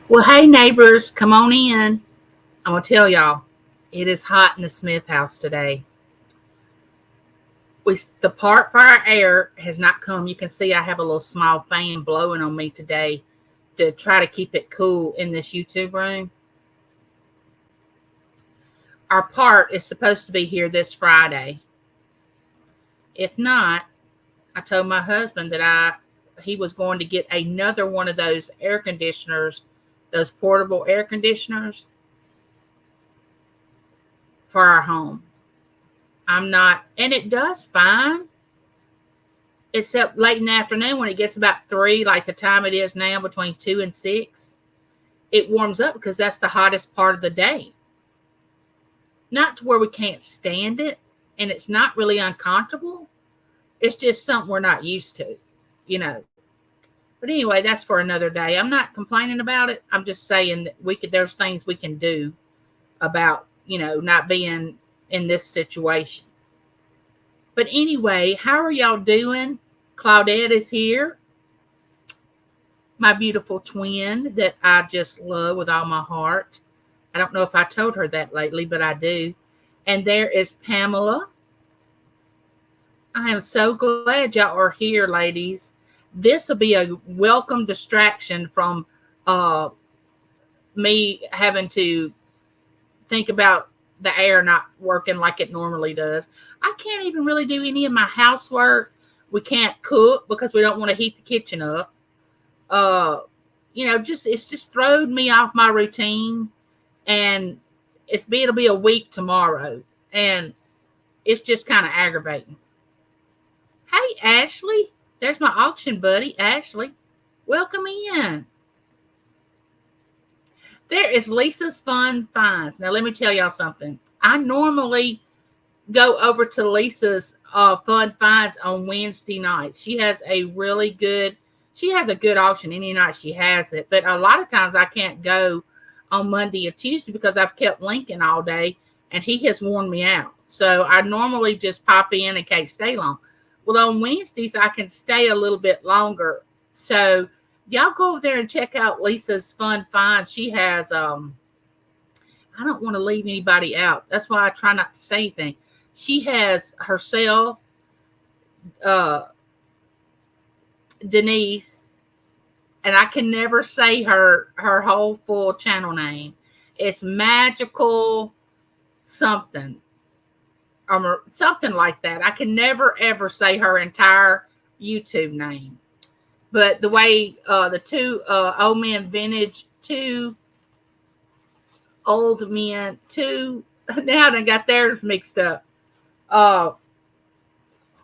Well, hey, neighbors, come on in. I'm going to tell y'all, it is hot in the Smith house today. The part for our air has not come. You can see I have a little small fan blowing on me today to try to keep it cool in this YouTube room. Our part is supposed to be here this Friday. If not, I told my husband that he was going to get another one of those air conditioners, those portable air conditioners for our home. I'm not, and it does fine, except late in the afternoon when it gets about 3, like the time it is now, between 2 and 6. It warms up because that's the hottest part of the day. Not to where we can't stand it, and it's not really uncomfortable. It's just something we're not used to, you know. But anyway, that's for another day. I'm not complaining about it. I'm just saying that there's things we can do about, not being in this situation. But anyway, how are y'all doing? Claudette is here. My beautiful twin that I just love with all my heart. I don't know if I told her that lately, but I do. And there is Pamela. I am so glad y'all are here, ladies. This will be a welcome distraction from me having to think about the air not working like it normally does. I can't even really do any of my housework. We can't cook because we don't want to heat the kitchen up. It's just thrown me off my routine, and it'll be a week tomorrow, and it's just kind of aggravating. Hey, Ashley, there's my auction buddy, Ashley. Welcome in. There is Lisa's Fun Finds. Now, let me tell y'all something. I normally go over to Lisa's Fun Finds on Wednesday nights. She has a good auction any night she has it. But a lot of times I can't go on Monday or Tuesday because I've kept Lincoln all day and he has worn me out. So I normally just pop in and can't stay long. Well, on Wednesdays I can stay a little bit longer. So y'all go over there and check out Lisa's Fun Finds. She has, I don't want to leave anybody out. That's why I try not to say anything. She has herself, Denise, and I can never say her whole full channel name. It's Magical something, something like that. I can never ever say her entire YouTube name. But the way the two old men vintage, two old men, two now they got theirs mixed up. The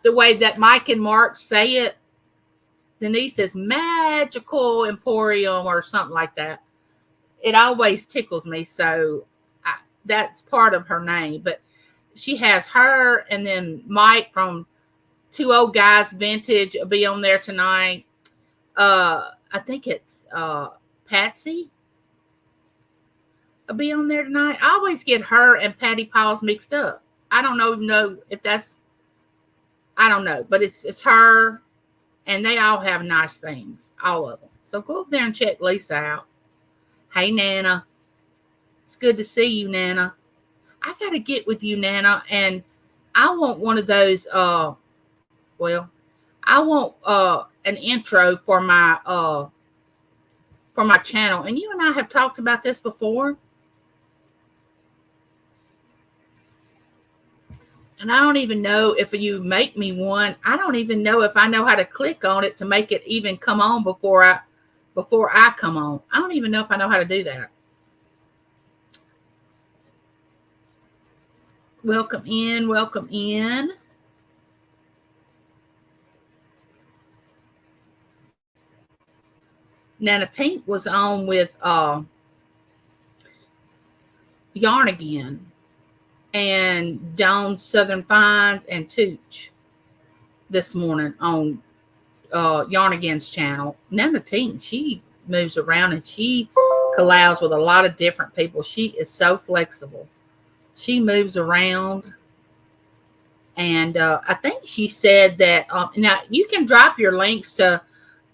way that Mike and Mark say it, Denise is Magical Emporium or something like that. It always tickles me, so that's part of her name. But she has her, and then Mike from Two Old Guys Vintage will be on there tonight. I think it's Patsy will be on there tonight. I always get her and Patty Paws mixed up. I don't know if that's, I don't know, but it's her, and they all have nice things, all of them. So go over there and check Lisa out. Hey, Nana. It's good to see you, Nana. I got to get with you, Nana, and I want one of those, I want an intro for my channel. And you and I have talked about this before. And I don't even know if you make me one. I don't even know if I know how to click on it to make it even come on before I come on. I don't even know if I know how to do that. Welcome in, welcome in. Nana Tink was on with Yarn Again and Dawn Southern Finds and Tooch this morning on Yarn Again's channel. Nana Tink, she moves around and she collabs with a lot of different people. She is so flexible. She moves around. And I think she said that now you can drop your links to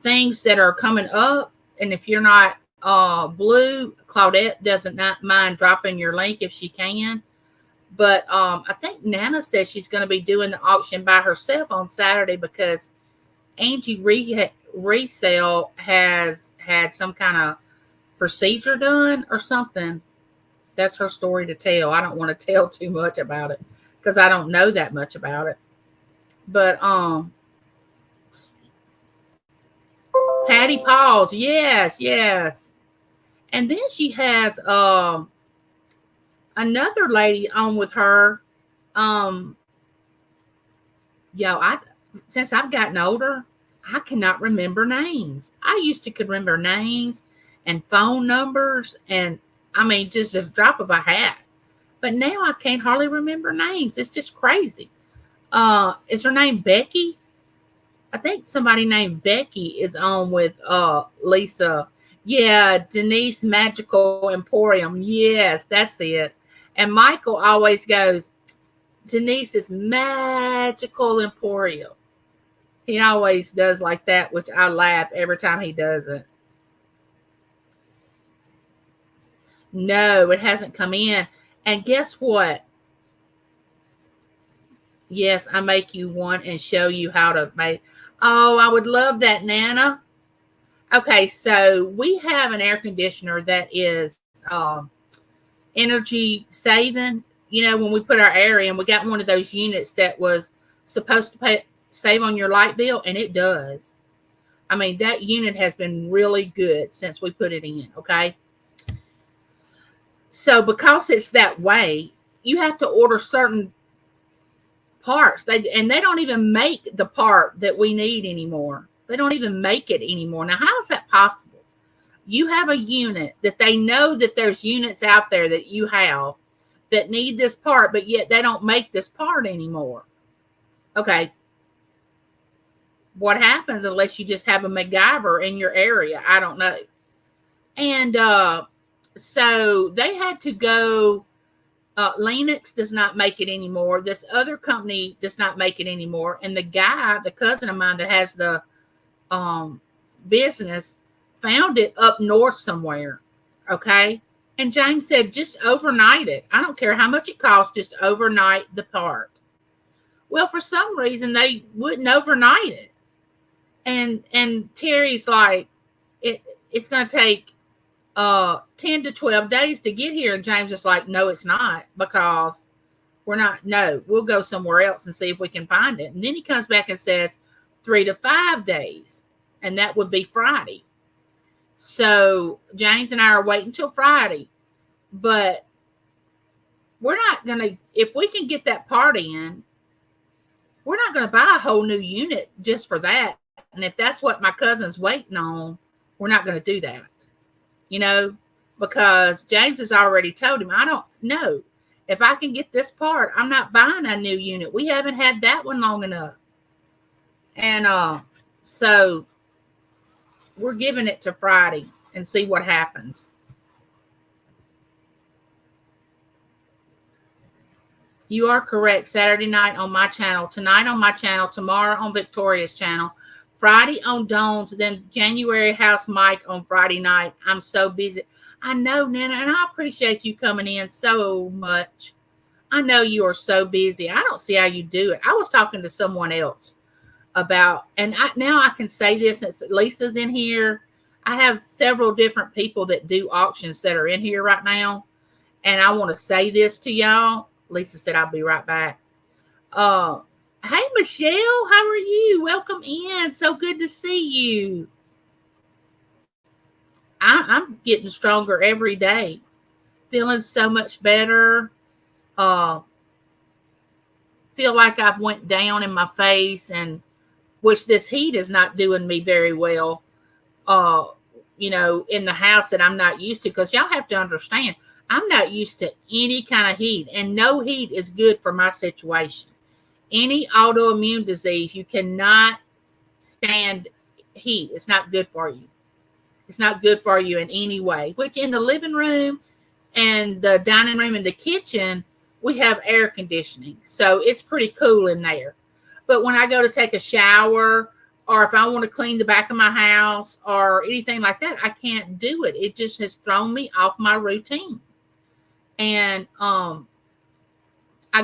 things that are coming up And if you're not blue, Claudette doesn't not mind dropping your link if she can. But I think Nana says she's going to be doing the auction by herself on Saturday because Angie Resale has had some kind of procedure done or something. That's her story to tell. I don't want to tell too much about it because I don't know that much about it. But Patty Pauls, yes. And then she has another lady on with her. Since I've gotten older, I cannot remember names. I used to could remember names and phone numbers, and I mean just a drop of a hat. But now I can't hardly remember names. It's just crazy. Is her name Becky? I think somebody named Becky is on with Lisa. Yeah, Denise Magical Emporium. Yes, that's it. And Michael always goes, Denise's Magical Emporium. He always does like that, which I laugh every time he does it. No, it hasn't come in. And guess what? Yes, I make you one and show you how to make. Oh, I would love that, Nana. Okay, so we have an air conditioner that is energy saving. You know, when we put our air in, we got one of those units that was supposed to save on your light bill, and it does. I mean, that unit has been really good since we put it in, okay? So because it's that way, you have to order certain parts. They don't even make the part that we need anymore. They don't even make it anymore. Now, how is that possible? You have a unit that they know that there's units out there that you have that need this part, but yet they don't make this part anymore. Okay. What happens unless you just have a MacGyver in your area? I don't know. And so they had to go. Lennox does not make it anymore. This other company does not make it anymore. And the guy, the cousin of mine that has the business, found it up north somewhere. Okay. And James said, just overnight it. I don't care how much it costs, just overnight the part. Well, for some reason, they wouldn't overnight it. And Terry's like, it's going to take 10 to 12 days to get here. And James is like, no, it's not, because we'll go somewhere else and see if we can find it. And then he comes back and says 3 to 5 days, and that would be Friday. So James and I are waiting till Friday, but we're not going to, if we can get that part in, we're not going to buy a whole new unit just for that. And if that's what my cousin's waiting on, we're not going to do that. You know, because James has already told him, I don't know. If I can get this part, I'm not buying a new unit. We haven't had that one long enough. And so we're giving it to Friday and see what happens. You are correct. Saturday night on my channel, tonight on my channel, tomorrow on Victoria's channel, Friday on Dawn's, then January House Mike on Friday night. I'm so busy. I know, Nana, and I appreciate you coming in so much. I know you are so busy. I don't see how you do it. I was talking to someone else about, and now I can say this since Lisa's in here. I have several different people that do auctions that are in here right now, and I want to say this to y'all. Lisa said I'll be right back. Hey, Michelle, how are you? Welcome in. So good to see you. I'm getting stronger every day. Feeling so much better. Feel like I've went down in my face, and which this heat is not doing me very well. You know, in the house that I'm not used to, because y'all have to understand, I'm not used to any kind of heat, and no heat is good for my situation. Any autoimmune disease, you cannot stand heat. It's not good for you. It's not good for you in any way, which in the living room and the dining room and the kitchen, we have air conditioning. So it's pretty cool in there. But when I go to take a shower or if I want to clean the back of my house or anything like that, I can't do it. It just has thrown me off my routine. And I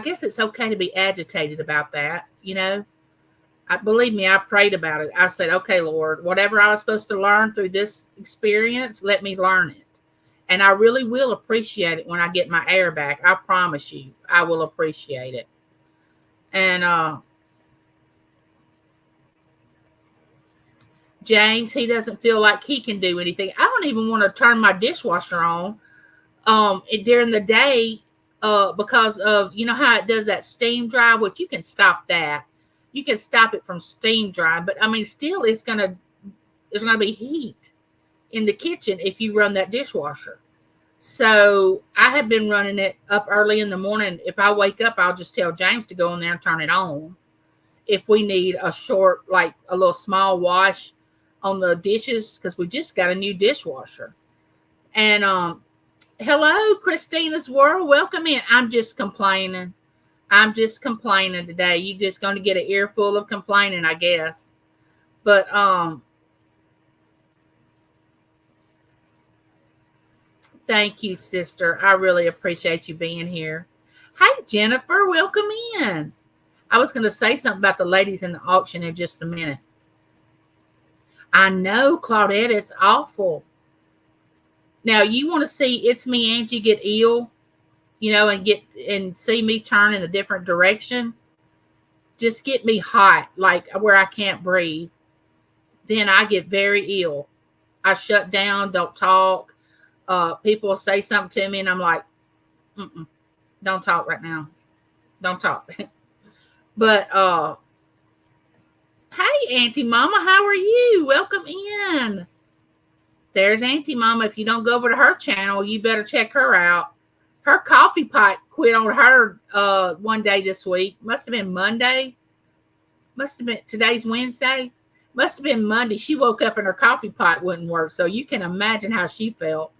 guess it's okay to be agitated about that, you know. Believe me, I prayed about it. I said, okay, Lord, whatever I was supposed to learn through this experience, let me learn it. And I really will appreciate it when I get my air back. I promise you, I will appreciate it. And James, he doesn't feel like he can do anything. I don't even want to turn my dishwasher on during the day because of, you know how it does that steam dry, which you can stop that. You can stop it from steam dry, but I mean, still there's gonna be heat in the kitchen if you run that dishwasher. So I have been running it up early in the morning. If I wake up, I'll just tell James to go in there and turn it on. If we need a short, like a little small wash on the dishes, because we just got a new dishwasher. And hello, Christina's World. Welcome in. I'm just complaining today. You're just going to get an earful of complaining, I guess. But thank you, sister. I really appreciate you being here. Hi, Jennifer. Welcome in. I was going to say something about the ladies in the auction in just a minute. I know, Claudette, it's awful. Now, you want to see It's Me, Angie get ill, you know, and see me turn in a different direction? Just get me hot, like where I can't breathe. Then I get very ill. I shut down, don't talk. People will say something to me, and I'm like, don't talk right now. Don't talk. But hey, Auntie Mama, how are you? Welcome in. There's Auntie Mama. If you don't go over to her channel, you better check her out. Her coffee pot quit on her one day this week. Must have been Monday. Must have been, today's Wednesday. Must have been Monday. She woke up and her coffee pot wouldn't work. So you can imagine how she felt.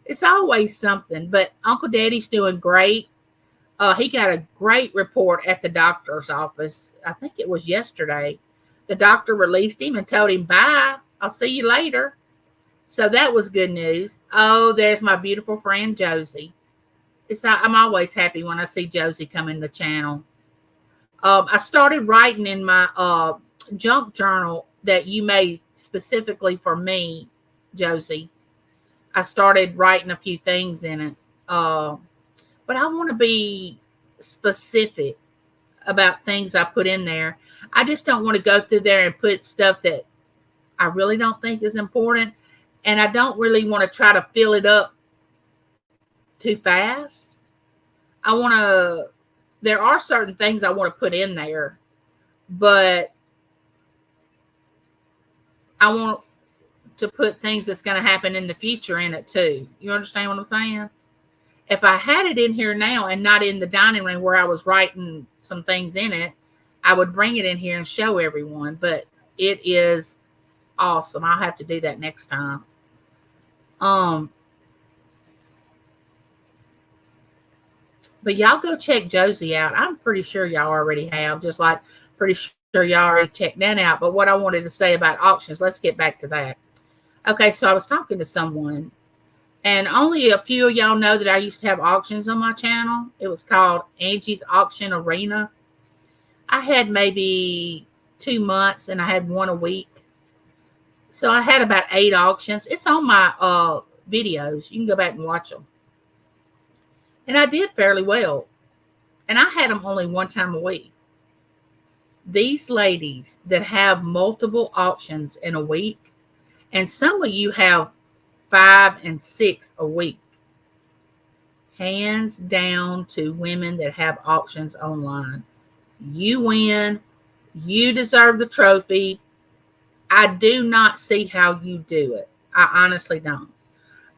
It's always something. But Uncle Daddy's doing great. He got a great report at the doctor's office. I think it was yesterday. The doctor released him and told him, bye. I'll see you later. So that was good news. Oh, there's my beautiful friend, Josie. I'm always happy when I see Josie come in the channel. I started writing in my junk journal that you made specifically for me, Josie. I started writing a few things in it. But I want to be specific about things I put in there. I just don't want to go through there and put stuff that I really don't think is important. And I don't really want to try to fill it up too fast. There are certain things I want to put in there, but I want to put things that's going to happen in the future in it too. You understand what I'm saying? If I had it in here now and not in the dining room where I was writing some things in it, I would bring it in here and show everyone. But it is awesome. I'll have to do that next time. But y'all go check Josie out. I'm pretty sure y'all already have, just like pretty sure y'all already checked that out. But what I wanted to say about auctions, let's get back to that. Okay, so I was talking to someone, and only a few of y'all know that I used to have auctions on my channel. It was called Angie's Auction Arena. I had maybe 2 months, and I had one a week. So I had about 8 auctions. It's on my videos. You can go back and watch them. And I did fairly well. And I had them only one time a week. These ladies that have multiple auctions in a week, and some of you have 5 and 6 a week. Hands down to women that have auctions online. You win. You deserve the trophy. I do not see how you do it. I honestly don't.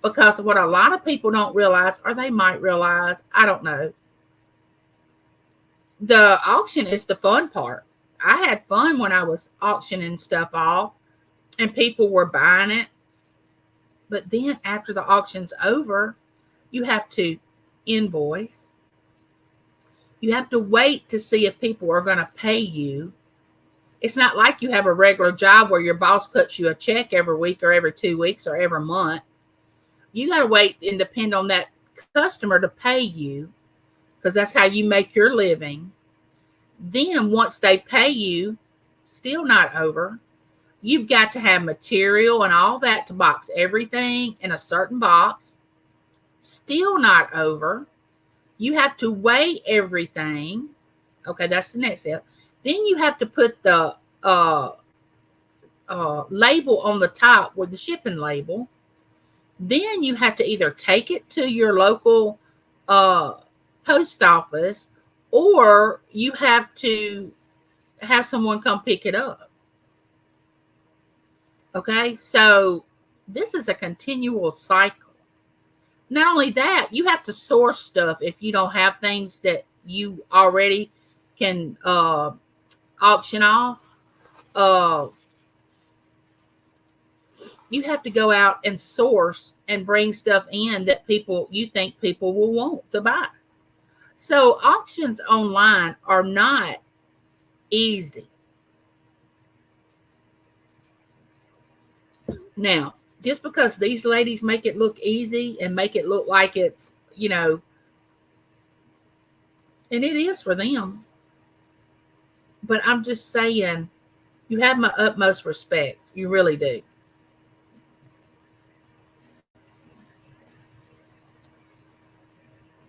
Because what a lot of people don't realize, or they might realize, I don't know. The auction is the fun part. I had fun when I was auctioning stuff off and people were buying it. But then after the auction's over, you have to invoice. You have to wait to see if people are going to pay you. It's not like you have a regular job where your boss cuts you a check every week or every 2 weeks or every month. You got to wait and depend on that customer to pay you, because that's how you make your living. Then once they pay you, still not over. You've got to have material and all that to box everything in a certain box. Still not over. You have to weigh everything. Okay, that's the next step. Then you have to put the label on the top with the shipping label. Then you have to either take it to your local post office, or you have to have someone come pick it up. Okay, so this is a continual cycle. Not only that, you have to source stuff if you don't have things that you already can auction off. You have to go out and source and bring stuff in that you think people will want to buy. So auctions online are not easy. Now, just because these ladies make it look easy and make it look like it's, and it is for them. But I'm just saying, you have my utmost respect. You really do.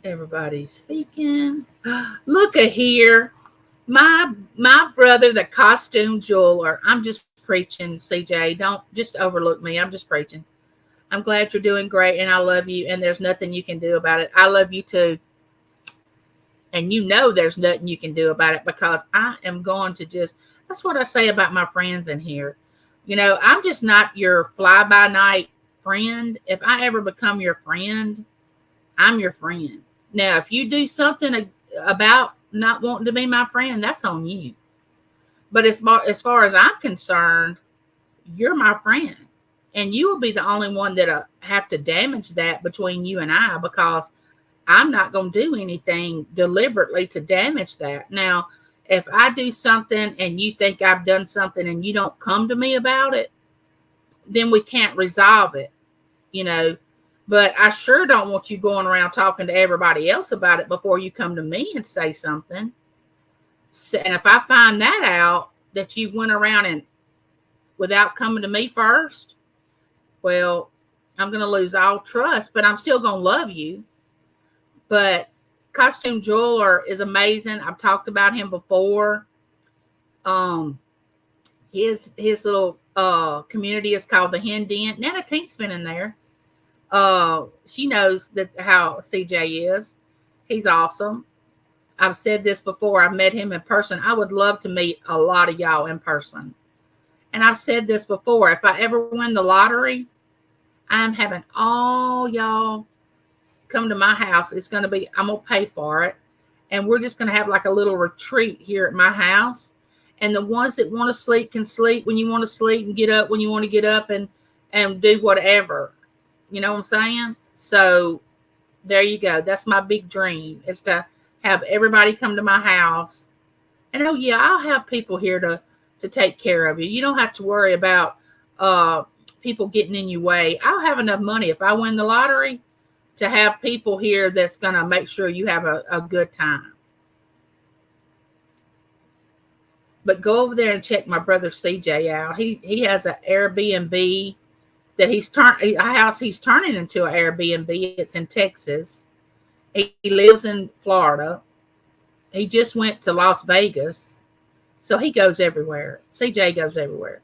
Everybody's speaking. Look at here. My brother, the costume jeweler. I'm just preaching, CJ. Don't just overlook me. I'm just preaching. I'm glad you're doing great, and I love you, and there's nothing you can do about it. I love you too. And there's nothing you can do about it, because I am going to that's what I say about my friends in here. I'm just not your fly-by-night friend. If I ever become your friend, I'm your friend. Now, if you do something about not wanting to be my friend, that's on you. But as far as I'm concerned, you're my friend. And you will be the only one that have to damage that between you and I, because I'm not going to do anything deliberately to damage that. Now, if I do something and you think I've done something and you don't come to me about it, then we can't resolve it, But I sure don't want you going around talking to everybody else about it before you come to me and say something. So, and if I find that out, that you went around and without coming to me first, well, I'm going to lose all trust, but I'm still going to love you. But Costume Jeweler is amazing. I've talked about him before. His little community is called the Hen Den. Nana Tink's been in there. She knows how CJ is. He's awesome. I've said this before. I've met him in person. I would love to meet a lot of y'all in person. And I've said this before. If I ever win the lottery, I'm having all y'all come to my house. I'm going to pay for it. And we're just going to have like a little retreat here at my house. And the ones that want to sleep can sleep when you want to sleep, and get up when you want to get up, and do whatever. You know what I'm saying? So there you go. That's my big dream, is to have everybody come to my house. And I'll have people here to take care of you. You don't have to worry about people getting in your way. I'll have enough money if I win the lottery to have people here that's going to make sure you have a good time. But go over there and check my brother CJ out. He has an Airbnb that a house he's turning into an Airbnb. It's in Texas. He lives in Florida. He just went to Las Vegas. So he goes everywhere. CJ goes everywhere.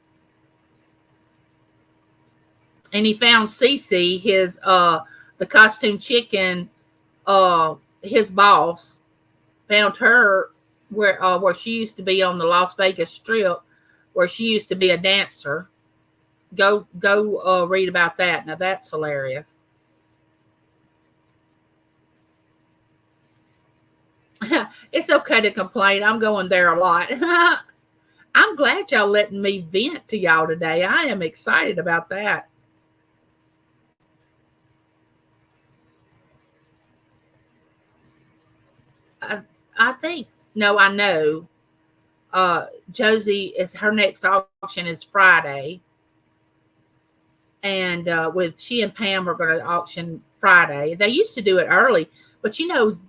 And he found Cece, his the costume chicken, his boss, found her where she used to be on the Las Vegas Strip, where she used to be a dancer. Go read about that. Now that's hilarious. It's okay to complain. I'm going there a lot. I'm glad y'all letting me vent to y'all today. I am excited about that. I know Josie is her next auction is Friday, and with she and Pam are going to auction Friday. They used to do it early, but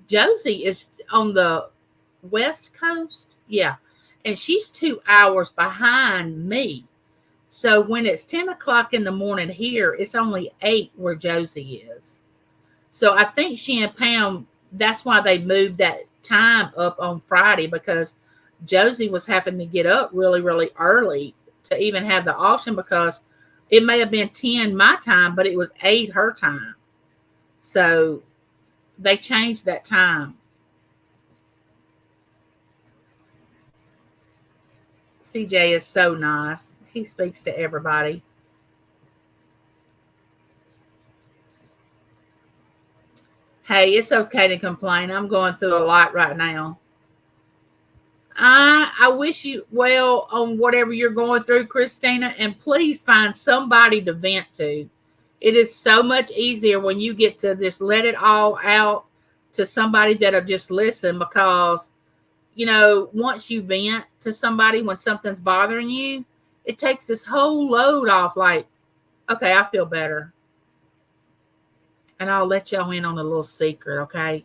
Josie is on the West Coast, yeah, and she's 2 hours behind me. So when it's 10 o'clock in the morning here, it's only 8 where Josie is. So I think she and Pam, that's why they moved that time up on Friday, because Josie was having to get up really, really early to even have the auction, because it may have been 10 my time, but it was 8 her time. So they changed that time. CJ is so nice. He speaks to everybody. Hey, it's okay to complain. I'm going through a lot right now. I wish you well on whatever you're going through, Christina, and please find somebody to vent to. It is so much easier when you get to just let it all out to somebody that'll just listen, because, once you vent to somebody when something's bothering you, it takes this whole load off. Like, okay, I feel better. And I'll let y'all in on a little secret, okay?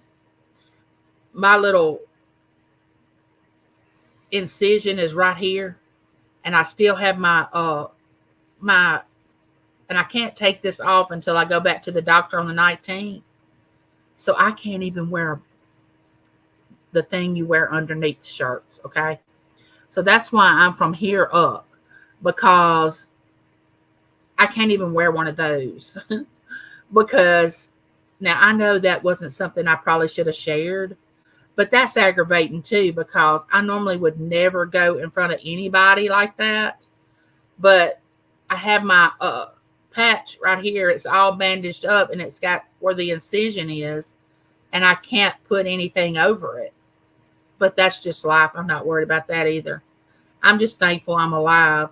My little incision is right here, and I still have my and I can't take this off until I go back to the doctor on the 19th. So I can't even wear the thing you wear underneath shirts, okay? So that's why I'm from here up, because I can't even wear one of those. Because now I know that wasn't something I probably should have shared, but that's aggravating too, because I normally would never go in front of anybody like that. But I have my patch right here. It's all bandaged up, and it's got where the incision is, and I can't put anything over it. But that's just life. I'm not worried about that either. I'm just thankful I'm alive.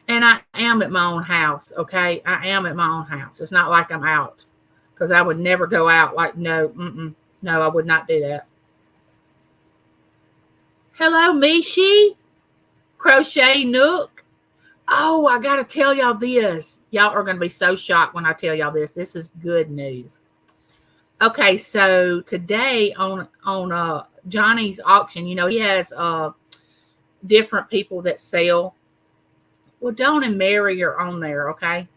And I am at my own house, okay? I am at my own house. It's not like I'm out, because I would never go out like, no, no, I would not do that. Hello, Mishi. Crochet Nook. Oh, I got to tell y'all this. Y'all are going to be so shocked when I tell y'all this. This is good news. Okay, so today on Johnny's auction, he has different people that sell. Well, Dawn and Mary are on there, okay?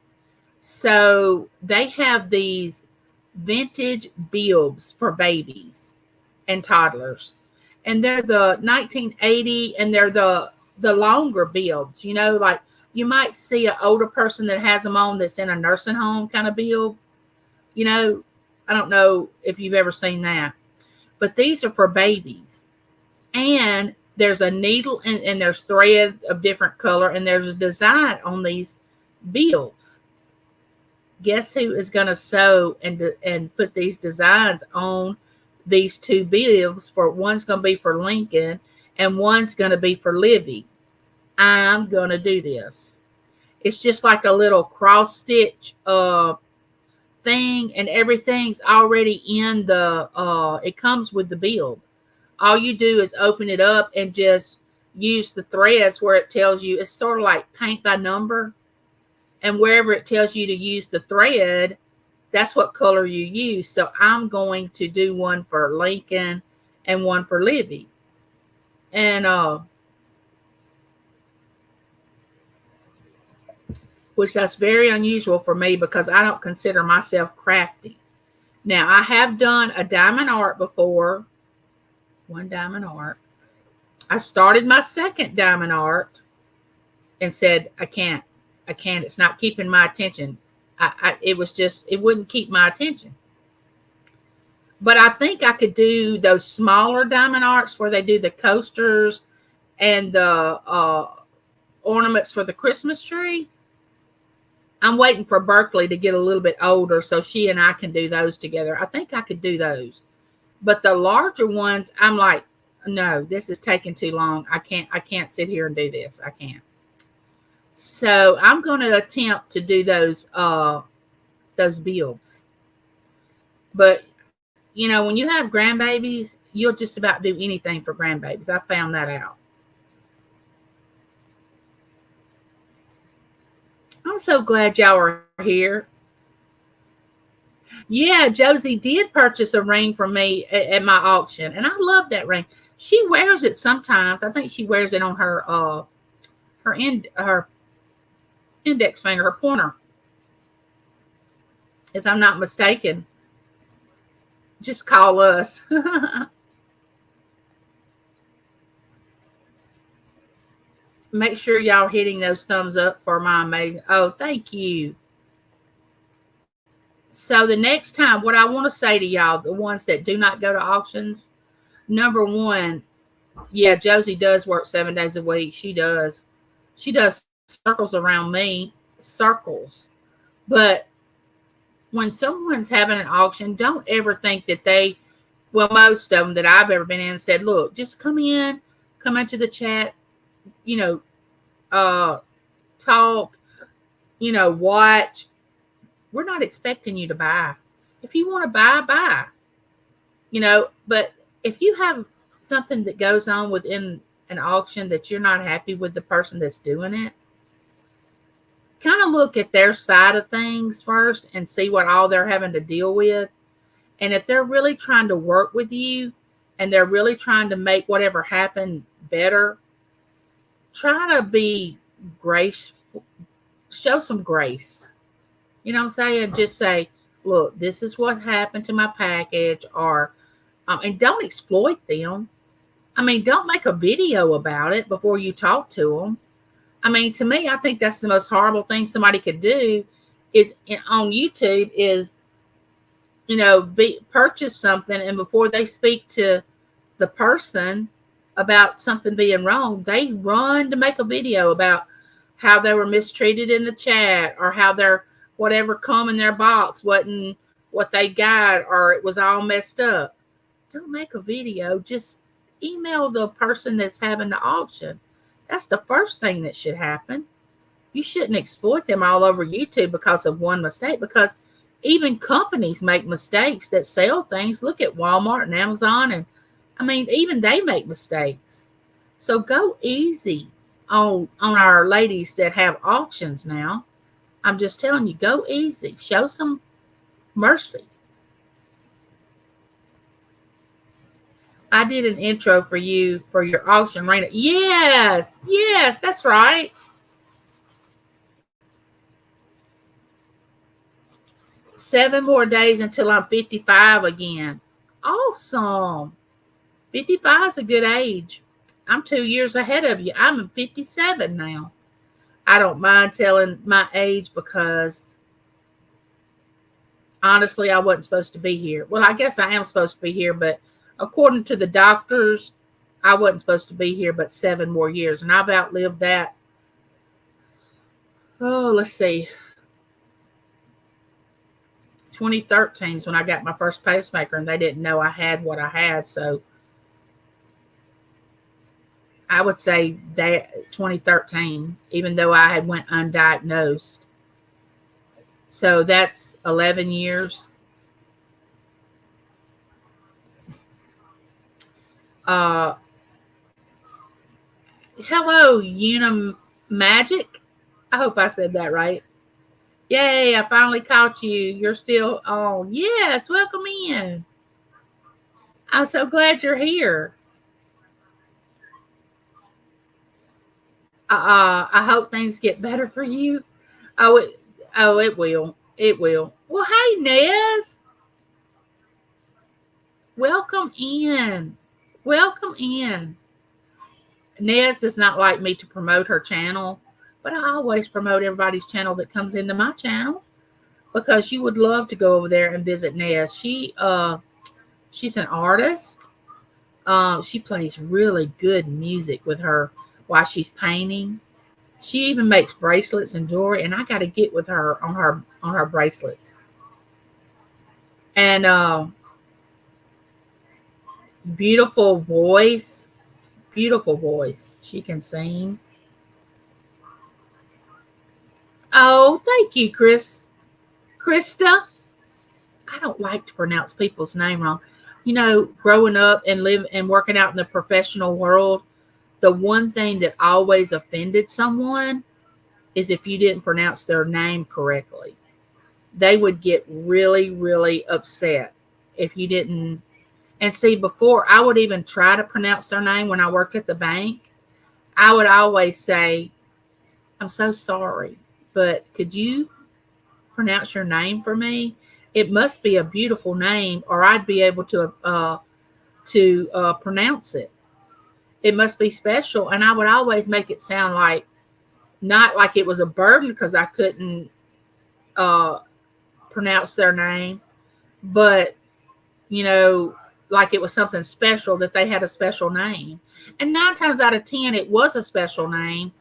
So they have these vintage bibs for babies and toddlers. And they're the 1980, and they're the longer bibs. Like you might see an older person that has them on that's in a nursing home kind of bib. I don't know if you've ever seen that. But these are for babies. And there's a needle and there's thread of different color, and there's a design on these bibs. Guess who is going to sew and put these designs on these two bibs? One's going to be for Lincoln, and one's going to be for Livy. I'm going to do this. It's just like a little cross stitch thing, and everything's already in it comes with the bib. All you do is open it up and just use the threads where it tells you. It's sort of like paint by number. And wherever it tells you to use the thread, that's what color you use. So I'm going to do one for Lincoln and one for Livy. And which that's very unusual for me, because I don't consider myself crafty. Now, I have done a diamond art before. One diamond art. I started my second diamond art and said, I can't. It's not keeping my attention. It wouldn't keep my attention. But I think I could do those smaller diamond arts where they do the coasters and the ornaments for the Christmas tree. I'm waiting for Berkeley to get a little bit older so she and I can do those together. I think I could do those. But the larger ones, I'm like, no, this is taking too long. I can't sit here and do this. I can't. So I'm going to attempt to do those bibs. But when you have grandbabies, you'll just about do anything for grandbabies. I found that out. I'm so glad y'all are here. Yeah, Josie did purchase a ring from me at my auction, and I love that ring. She wears it sometimes. I think she wears it on her index finger, her pointer, if I'm not mistaken. Just call us. Make sure y'all hitting those thumbs up for my amazing. Oh, thank you. So the next time, what I want to say to y'all, the ones that do not go to auctions, number one, yeah, Josie does work 7 days a week. She does. She does circles around me, circles. But when someone's having an auction, don't ever think that most of them that I've ever been in said, look, just come into the chat, talk, watch. We're not expecting you to buy. If you want to buy, but if you have something that goes on within an auction that you're not happy with the person that's doing it, kind of look at their side of things first and see what all they're having to deal with. And if they're really trying to work with you and they're really trying to make whatever happen better, try to be graceful, show some grace. You know what I'm saying? Just say, look, this is what happened to my package, and don't exploit them. Don't make a video about it before you talk to them. To me, I think that's the most horrible thing somebody could do is on YouTube is, purchase something, and before they speak to the person about something being wrong, they run to make a video about how they were mistreated in the chat or how their whatever come in their box wasn't what they got or it was all messed up. Don't make a video. Just email the person that's having the auction. That's the first thing that should happen. You shouldn't exploit them all over YouTube because of one mistake, because even companies make mistakes that sell things. Look at Walmart and Amazon, and even they make mistakes. So go easy on our ladies that have auctions now. I'm just telling you, go easy. Show some mercy. I did an intro for you for your auction, Raina. Yes, that's right. Seven more days until I'm 55 again. Awesome. 55 is a good age. I'm 2 years ahead of you. I'm 57 now. I don't mind telling my age because honestly, I wasn't supposed to be here. Well, I guess I am supposed to be here, but according to the doctors, I wasn't supposed to be here but 7 more years. And I've outlived that. Oh, let's see. 2013 is when I got my first pacemaker, and they didn't know I had what I had. So I would say that 2013, even though I had went undiagnosed. So that's 11 years. Hello, Unum Magic. I hope I said that right. Yay, I finally caught you. You're still on. Yes, welcome in. I'm so glad you're here. I hope things get better for you. It will. It will. Well, hey, Nez. Welcome in. Welcome in. Nez does not like me to promote her channel, but I always promote everybody's channel that comes into my channel because you would love to go over there and visit Nez. She's an artist. She plays really good music with her while she's painting. She even makes bracelets and jewelry, and I got to get with her on her bracelets. And beautiful voice. Beautiful voice. She can sing. Oh, thank you, Krista. I don't like to pronounce people's name wrong. growing up and live and working out in the professional world, the one thing that always offended someone is if you didn't pronounce their name correctly. They would get really, really upset if you didn't. And see, before I would even try to pronounce their name when I worked at the bank, I would always say, I'm so sorry, but could you pronounce your name for me? It must be a beautiful name, or I'd be able to pronounce it. It must be special, and I would always make it sound like not like it was a burden because I couldn't uh, pronounce their name, but you know, like it was something special that they had a special name. And 9 times out of 10, it was a special name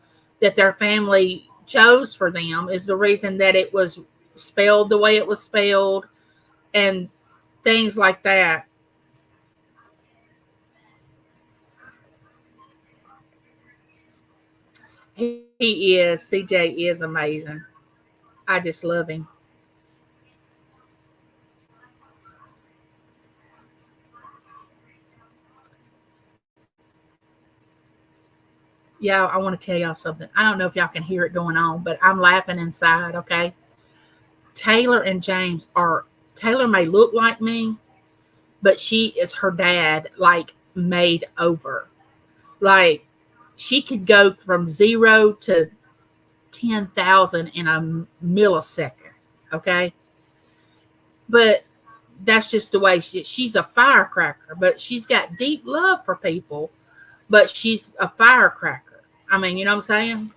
that their family chose for them, is the reason that it was spelled the way it was spelled and things like that. He is, CJ is amazing. I just love him. Yeah, I want to tell y'all something. I don't know if y'all can hear it going on, but I'm laughing inside, okay? Taylor and James are, Taylor may look like me, but she is her dad, like made over. Like she could go from 0 to 10,000 in a millisecond, okay? But that's just the way she's a firecracker, but she's got deep love for people, but she's a firecracker. I mean, you know what I'm saying?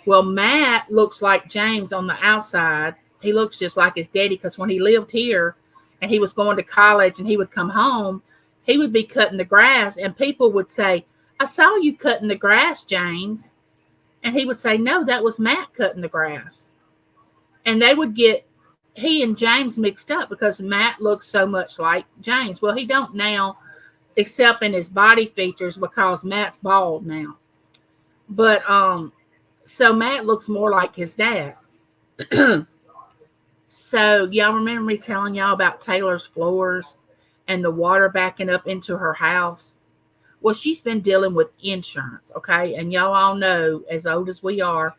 Well, Matt looks like James on the outside. He looks just like his daddy because when he lived here and he was going to college and he would come home, he would be cutting the grass and people would say, I saw you cutting the grass, James. And he would say, no, that was Matt cutting the grass. And they would get he and James mixed up because Matt looks so much like James. Well, he don't now, except in his body features because Matt's bald now. But so Matt looks more like his dad. So y'all remember me telling y'all about Taylor's floors and the water backing up into her house? Well, she's been dealing with insurance, okay? And y'all all know, as old as we are,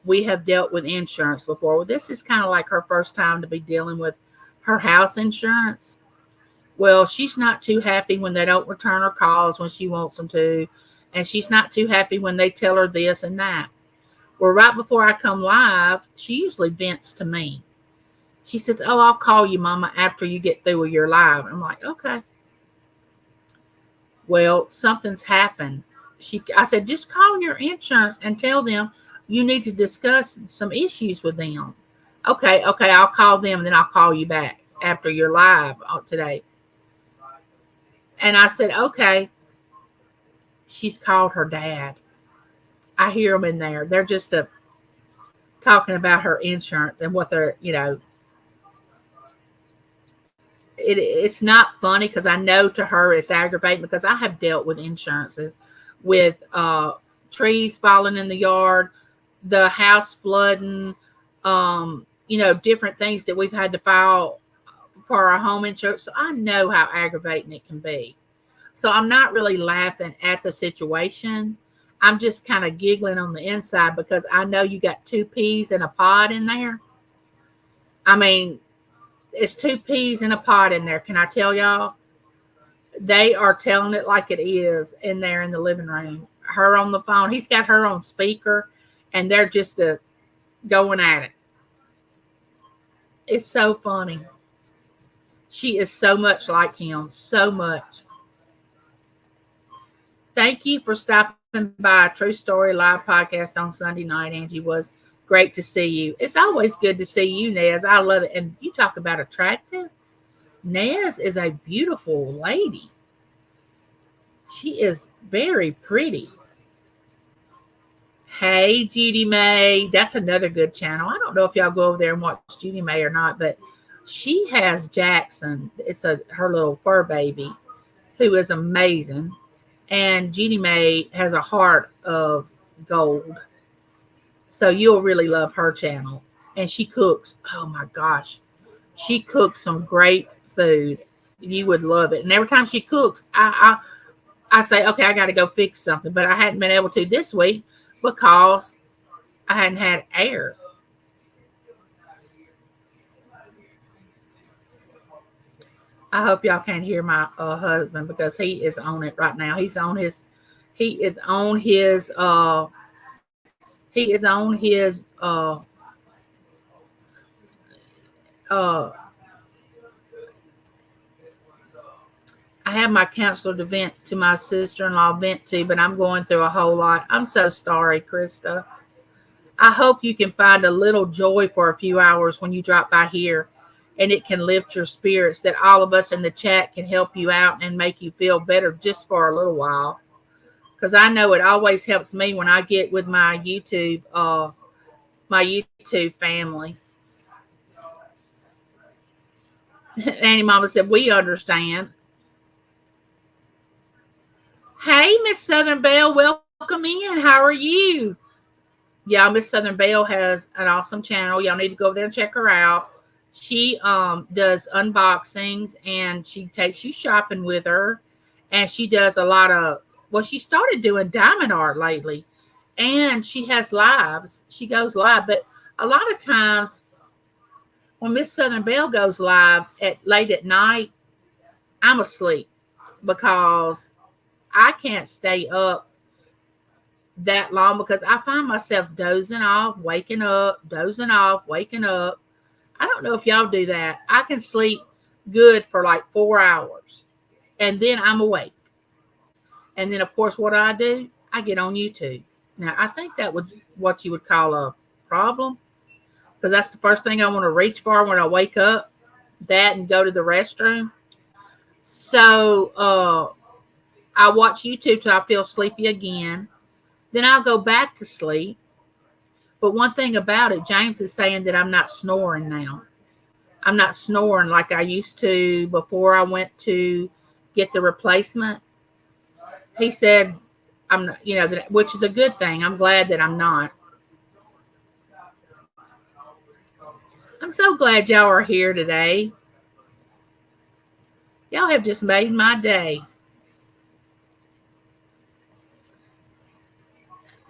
we have dealt with insurance before. Well, this is kind of like her first time to be dealing with her house insurance. Well, she's not too happy when they don't return her calls when she wants them to. And she's not too happy when they tell her this and that. Well, right before I come live, she usually vents to me. She says, oh, I'll call you, Mama, after you get through with your live. I'm like, okay. Well, something's happened. I said, just call your insurance and tell them you need to discuss some issues with them. Okay, I'll call them and then I'll call you back after you're live today. And I said, okay. She's called her dad. I hear them in there. They're just talking about her insurance and what they're, it's not funny because I know to her it's aggravating because I have dealt with insurances with trees falling in the yard, the house flooding, different things that we've had to file for our home insurance. So I know how aggravating it can be. So I'm not really laughing at the situation. I'm just kind of giggling on the inside because I know you got 2 peas in a pod in there. I mean, it's 2 peas in a pod in there. Can I tell y'all? They are telling it like it is in there in the living room. Her on the phone. He's got her on speaker, and they're just going at it. It's so funny. She is so much like him. So much. Thank you for stopping by True Story Live podcast on Sunday night, Angie. Was great to see you. It's always good to see you, Nez. I love it. And you talk about attractive. Nez is a beautiful lady. She is very pretty. Hey, Judy May. That's another good channel. I don't know if y'all go over there and watch Judy May or not, but she has Jackson. It's her little fur baby who is amazing. And Judy May has a heart of gold. So you'll really love her channel. And she cooks. Oh my gosh. She cooks some great food. You would love it. And every time she cooks, I say, okay, I got to go fix something. But I hadn't been able to this week because I hadn't had air. I hope y'all can't hear my husband because he is on it right now. He is on his he is on his uh I have my counselor to vent to, my sister-in-law vent to, but I'm going through a whole lot. I'm so sorry, Krista. I hope you can find a little joy for a few hours when you drop by here and it can lift your spirits, that all of us in the chat can help you out and make you feel better just for a little while. Because I know it always helps me when I get with my YouTube family. Annie Mama said, we understand. Hey, Miss Southern Belle, welcome in. How are you? Yeah, Miss Southern Belle has an awesome channel. Y'all need to go over there and check her out. She does unboxings and she takes you shopping with her. And she does a lot of, well, she started doing diamond art lately. And she has lives. She goes live. But a lot of times when Miss Southern Belle goes live late at night, I'm asleep because I can't stay up that long because I find myself dozing off, waking up, dozing off, waking up. I don't know if y'all do that. I can sleep good for like 4 hours and then I'm awake. And then, of course, what I do, I get on YouTube. Now, I think that would what you would call a problem because that's the first thing I want to reach for when I wake up, that and go to the restroom. So I watch YouTube till I feel sleepy again. Then I'll go back to sleep. But one thing about it, James is saying that I'm not snoring now. I'm not snoring like I used to before I went to get the replacement. He said I'm not, which is a good thing. I'm glad that I'm not. I'm so glad y'all are here today. Y'all have just made my day.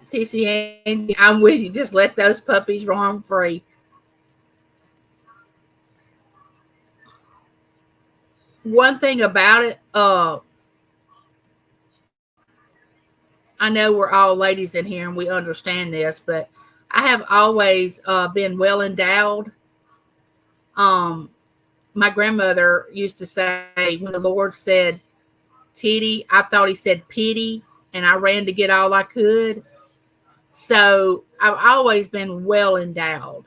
CC Andy, I'm with you. Just let those puppies roam free. One thing about it, I know we're all ladies in here and we understand this, but I have always been well endowed. My grandmother used to say, when the Lord said titty, I thought he said pity, and I ran to get all I could. So I've always been well endowed.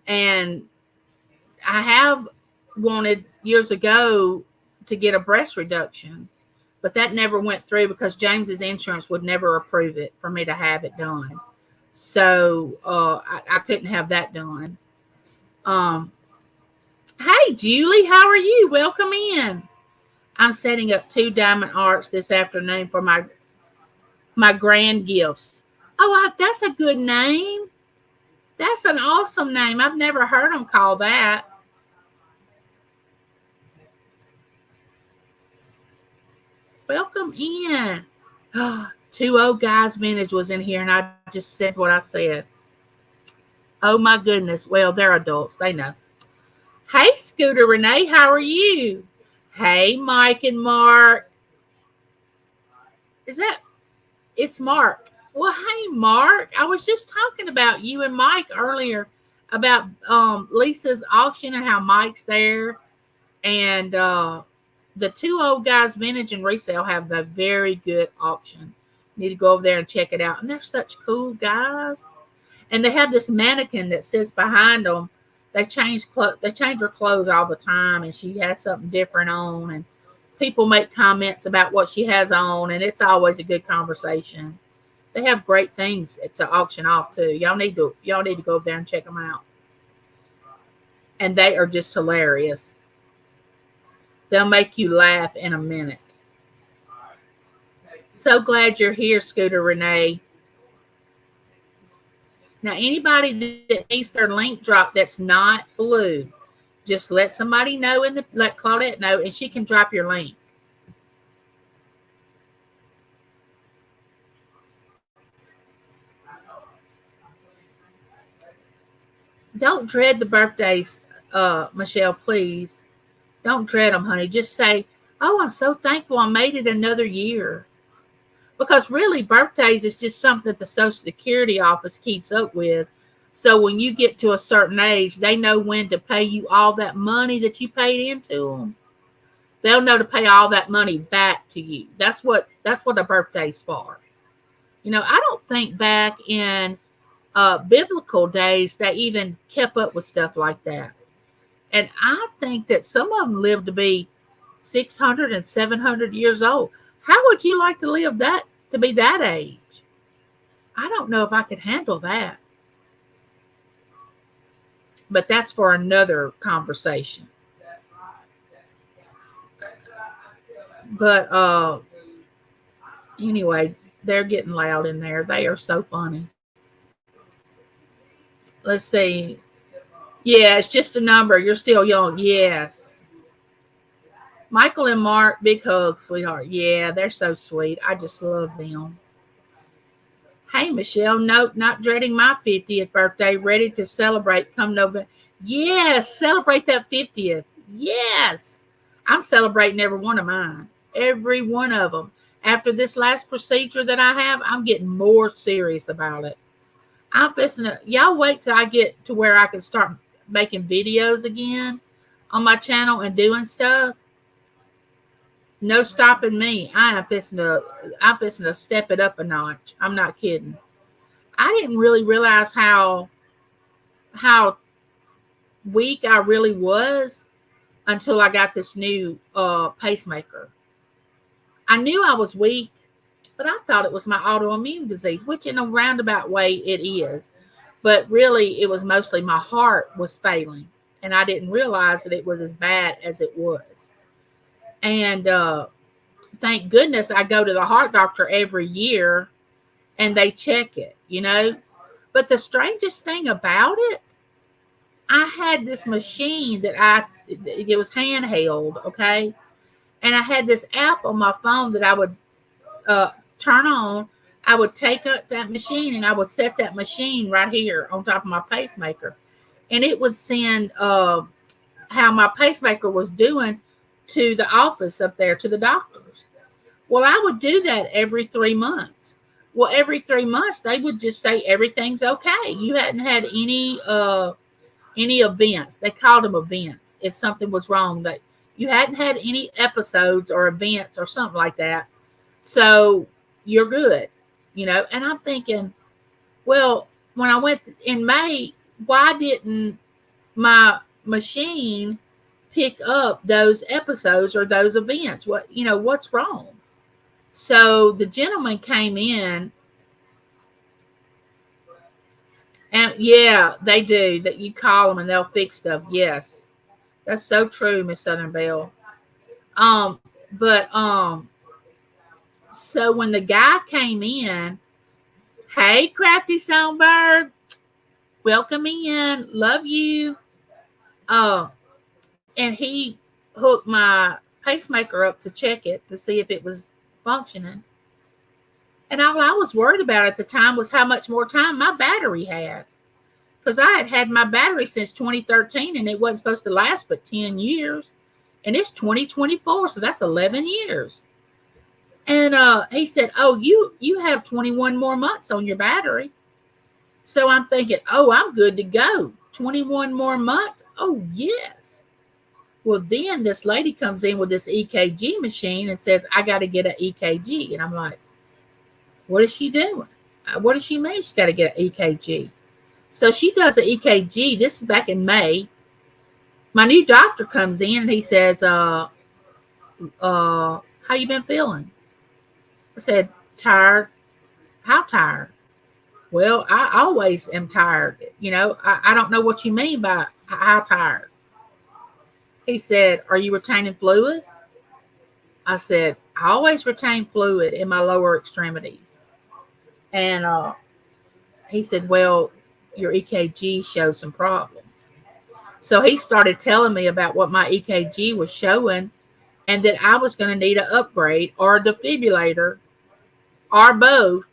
And I have wanted years ago to get a breast reduction, but that never went through because James's insurance would never approve it for me to have it done. So I couldn't have that done. Hey, Julie, how are you? Welcome in. I'm setting up 2 diamond arts this afternoon for my grand gifts. Oh, that's a good name. That's an awesome name. I've never heard them call that. Welcome in. Oh, 2 old guys vintage was in here and I just said what I said. Oh my goodness. Well, they're adults. They know. Hey, Scooter Renee, how are you? Hey, Mike and Mark. It's Mark. Well, hey, Mark. I was just talking about you and Mike earlier about Lisa's auction and how Mike's there. And the 2 old guys vintage and resale have a very good auction. You need to go over there and check it out. And they're such cool guys. And they have this mannequin that sits behind them. They change her clothes all the time, and she has something different on. And people make comments about what she has on, and it's always a good conversation. They have great things to auction off too. Y'all need to go over there and check them out. And they are just hilarious. They'll make you laugh in a minute. So glad you're here, Scooter Renee. Now, anybody that needs their link drop that's not blue, Just let somebody know let Claudette know, and she can drop your link. Don't dread the birthdays, Michelle, please. Don't dread them, honey. Just say, oh, I'm so thankful I made it another year. Because really, birthdays is just something that the Social Security office keeps up with. So when you get to a certain age, they know when to pay you all that money that you paid into them. They'll know to pay all that money back to you. That's what a birthday's for. I don't think back in biblical days they even kept up with stuff like that. And I think that some of them lived to be 600 and 700 years old. How would you like to live to be that age? I don't know if I could handle that. But that's for another conversation. But anyway, they're getting loud in there. They are so funny. Let's see. Yeah, it's just a number. You're still young. Yes. Michael and Mark, big hug, sweetheart. Yeah, they're so sweet. I just love them. Hey, Michelle. Nope, not dreading my 50th birthday. Ready to celebrate come November. Yes, celebrate that 50th. Yes. I'm celebrating every one of mine. Every one of them. After this last procedure that I have, I'm getting more serious about it. I'm fixing to, y'all wait till I get to where I can start making videos again on my channel and doing stuff. No stopping me. I'm fixing to step it up a notch. I'm not kidding. I didn't really realize how weak I really was until I got this new pacemaker. I knew I was weak, but I thought it was my autoimmune disease, which in a roundabout way it is. But really, it was mostly my heart was failing, and I didn't realize that it was as bad as it was. And thank goodness I go to the heart doctor every year, and they check it, But the strangest thing about it, I had this machine that it was handheld, okay? And I had this app on my phone that I would turn on. I would take up that machine and I would set that machine right here on top of my pacemaker. And it would send how my pacemaker was doing to the office up there, to the doctors. Well, I would do that every 3 months. Well, every 3 months, they would just say, everything's okay. You hadn't had any events. They called them events. If something was wrong, that you hadn't had any episodes or events or something like that. So you're good, And I'm thinking, well, when I went in May, why didn't my machine pick up those episodes or those events? What's wrong? So the gentleman came in, and yeah, they do that. You call them and they'll fix stuff. Yes, that's so true, Miss Southern Belle. But so when the guy came in, hey, Crafty Songbird, welcome in, love you. And he hooked my pacemaker up to check it to see if it was functioning. And all I was worried about at the time was how much more time my battery had. Because I had my battery since 2013 and it wasn't supposed to last but 10 years. And it's 2024, so that's 11 years. And he said, oh, you have 21 more months on your battery. So I'm thinking, oh, I'm good to go. 21 more months? Oh, yes. Well, then this lady comes in with this EKG machine and says, I got to get an EKG. And I'm like, what is she doing? What does she mean she's got to get an EKG? So she does an EKG. This is back in May. My new doctor comes in and he says, how you been feeling? I said, tired. How tired? Well, I always am tired. I don't know what you mean by how tired. He said, are you retaining fluid? I said, I always retain fluid in my lower extremities. And he said, well, your EKG shows some problems. So he started telling me about what my EKG was showing and that I was going to need an upgrade or a defibrillator or both,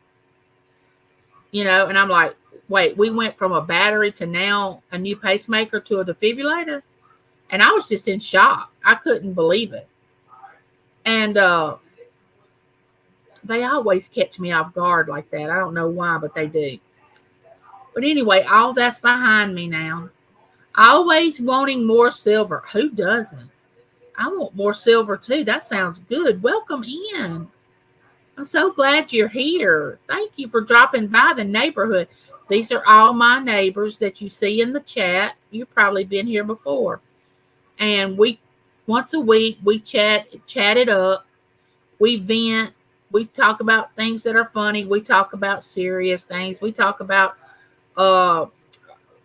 and I'm like, wait, we went from a battery to now a new pacemaker to a defibrillator? And I was just in shock. I couldn't believe it. And they always catch me off guard like that. I don't know why, but they do. But anyway, all that's behind me now. Always wanting more silver. Who doesn't? I want more silver too. That sounds good. Welcome in. I'm so glad you're here. Thank you for dropping by the neighborhood. These are all my neighbors that you see in the chat. You've probably been here before. And once a week, we chat it up. We vent. We talk about things that are funny. We talk about serious things. We talk about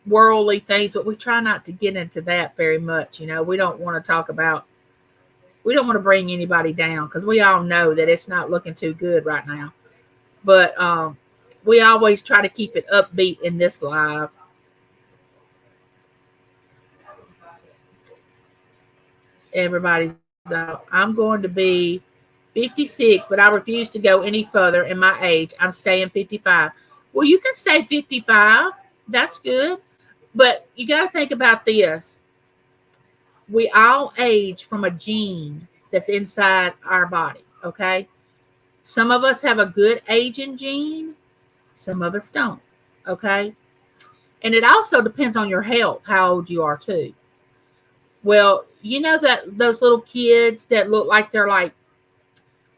worldly things, but we try not to get into that very much. We don't want to bring anybody down because we all know that it's not looking too good right now. But we always try to keep it upbeat in this live. Everybody's out. I'm going to be 56, but I refuse to go any further in my age. I'm staying 55. Well, you can stay 55. That's good. But you got to think about this. We all age from a gene that's inside our body, okay? Some of us have a good aging gene. Some of us don't, okay? And it also depends on your health, how old you are too. Well, you know that those little kids that look like they're like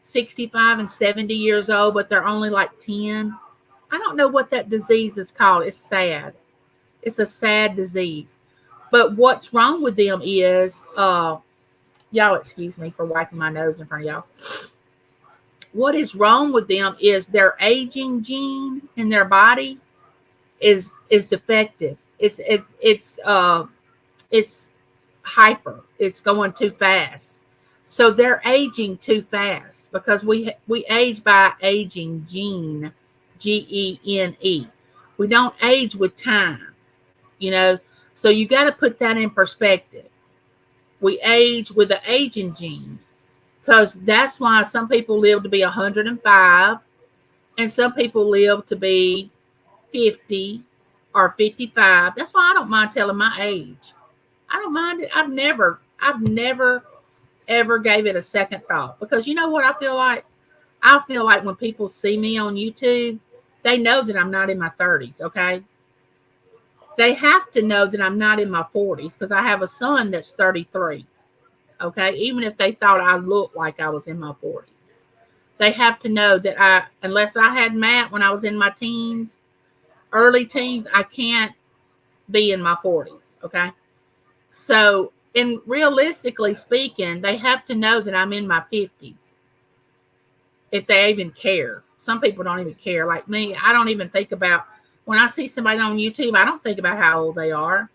65 and 70 years old, but they're only like 10? I don't know what that disease is called. It's sad. It's a sad disease. But what's wrong with them is, y'all excuse me for wiping my nose in front of y'all. What is wrong with them is their aging gene in their body is defective. It's hyper. It's going too fast. So they're aging too fast because we age by aging gene, Gene. We don't age with time, So you got to put that in perspective. We age with the aging gene because that's why some people live to be 105 and some people live to be 50 or 55. That's why I don't mind telling my age. I don't mind it. I've never ever gave it a second thought because you know what I feel like? I feel like when people see me on YouTube, they know that I'm not in my 30s, okay? They have to know that I'm not in my 40s because I have a son that's 33, okay? Even if they thought I looked like I was in my 40s. They have to know that unless I had Matt when I was in my teens, early teens, I can't be in my 40s, okay? So, realistically speaking, they have to know that I'm in my 50s if they even care. Some people don't even care. Like me, I don't even think about, when I see somebody on YouTube, I don't think about how old they are.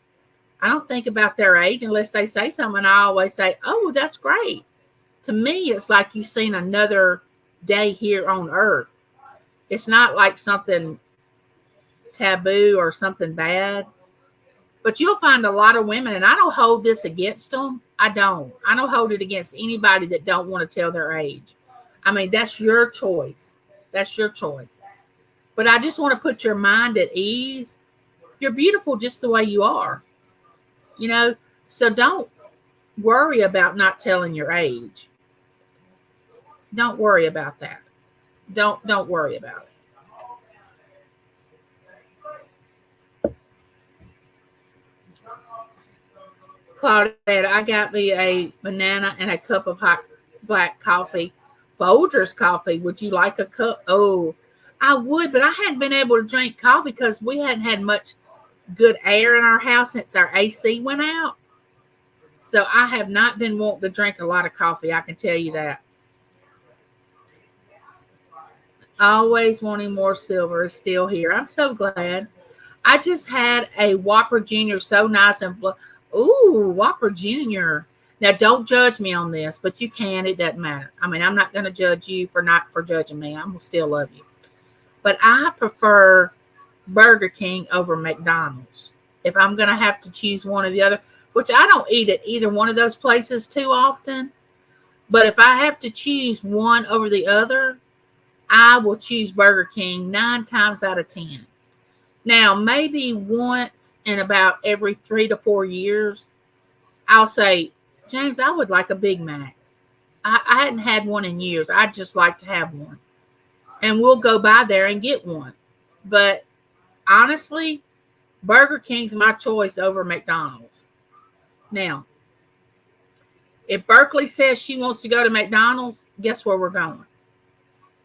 I don't think about their age unless they say something. I always say, oh, that's great. To me, it's like you've seen another day here on earth. It's not like something taboo or something bad. But you'll find a lot of women, and I don't hold this against them. I don't hold it against anybody that don't want to tell their age. I mean, that's your choice. That's your choice. But I just want to put your mind at ease. You're beautiful just the way you are. So don't worry about not telling your age. Don't worry about that. Don't worry about it. Claudette, I got me a banana and a cup of hot black coffee. Folgers coffee. Would you like a cup? Oh, I would, but I hadn't been able to drink coffee because we hadn't had much good air in our house since our AC went out. So I have not been wanting to drink a lot of coffee. I can tell you that. Always wanting more silver is still here. I'm so glad. I just had a Whopper Jr. so nice and ooh, Whopper Jr. Now, don't judge me on this, but you can. It doesn't matter. I mean, I'm not going to judge you for judging me. I'm going to still love you. But I prefer Burger King over McDonald's. if I'm going to have to choose one or the other, which I don't eat at either one of those places too often. But if I have to choose one over the other, I will choose Burger King 9 times out of 10. Now, maybe once in about every 3 to 4 years, I'll say, James, I would like a Big Mac. I hadn't had one in years. I'd just like to have one. And we'll go by there and get one. But honestly, Burger King's my choice over McDonald's. Now, if Berkeley says she wants to go to McDonald's, guess where we're going?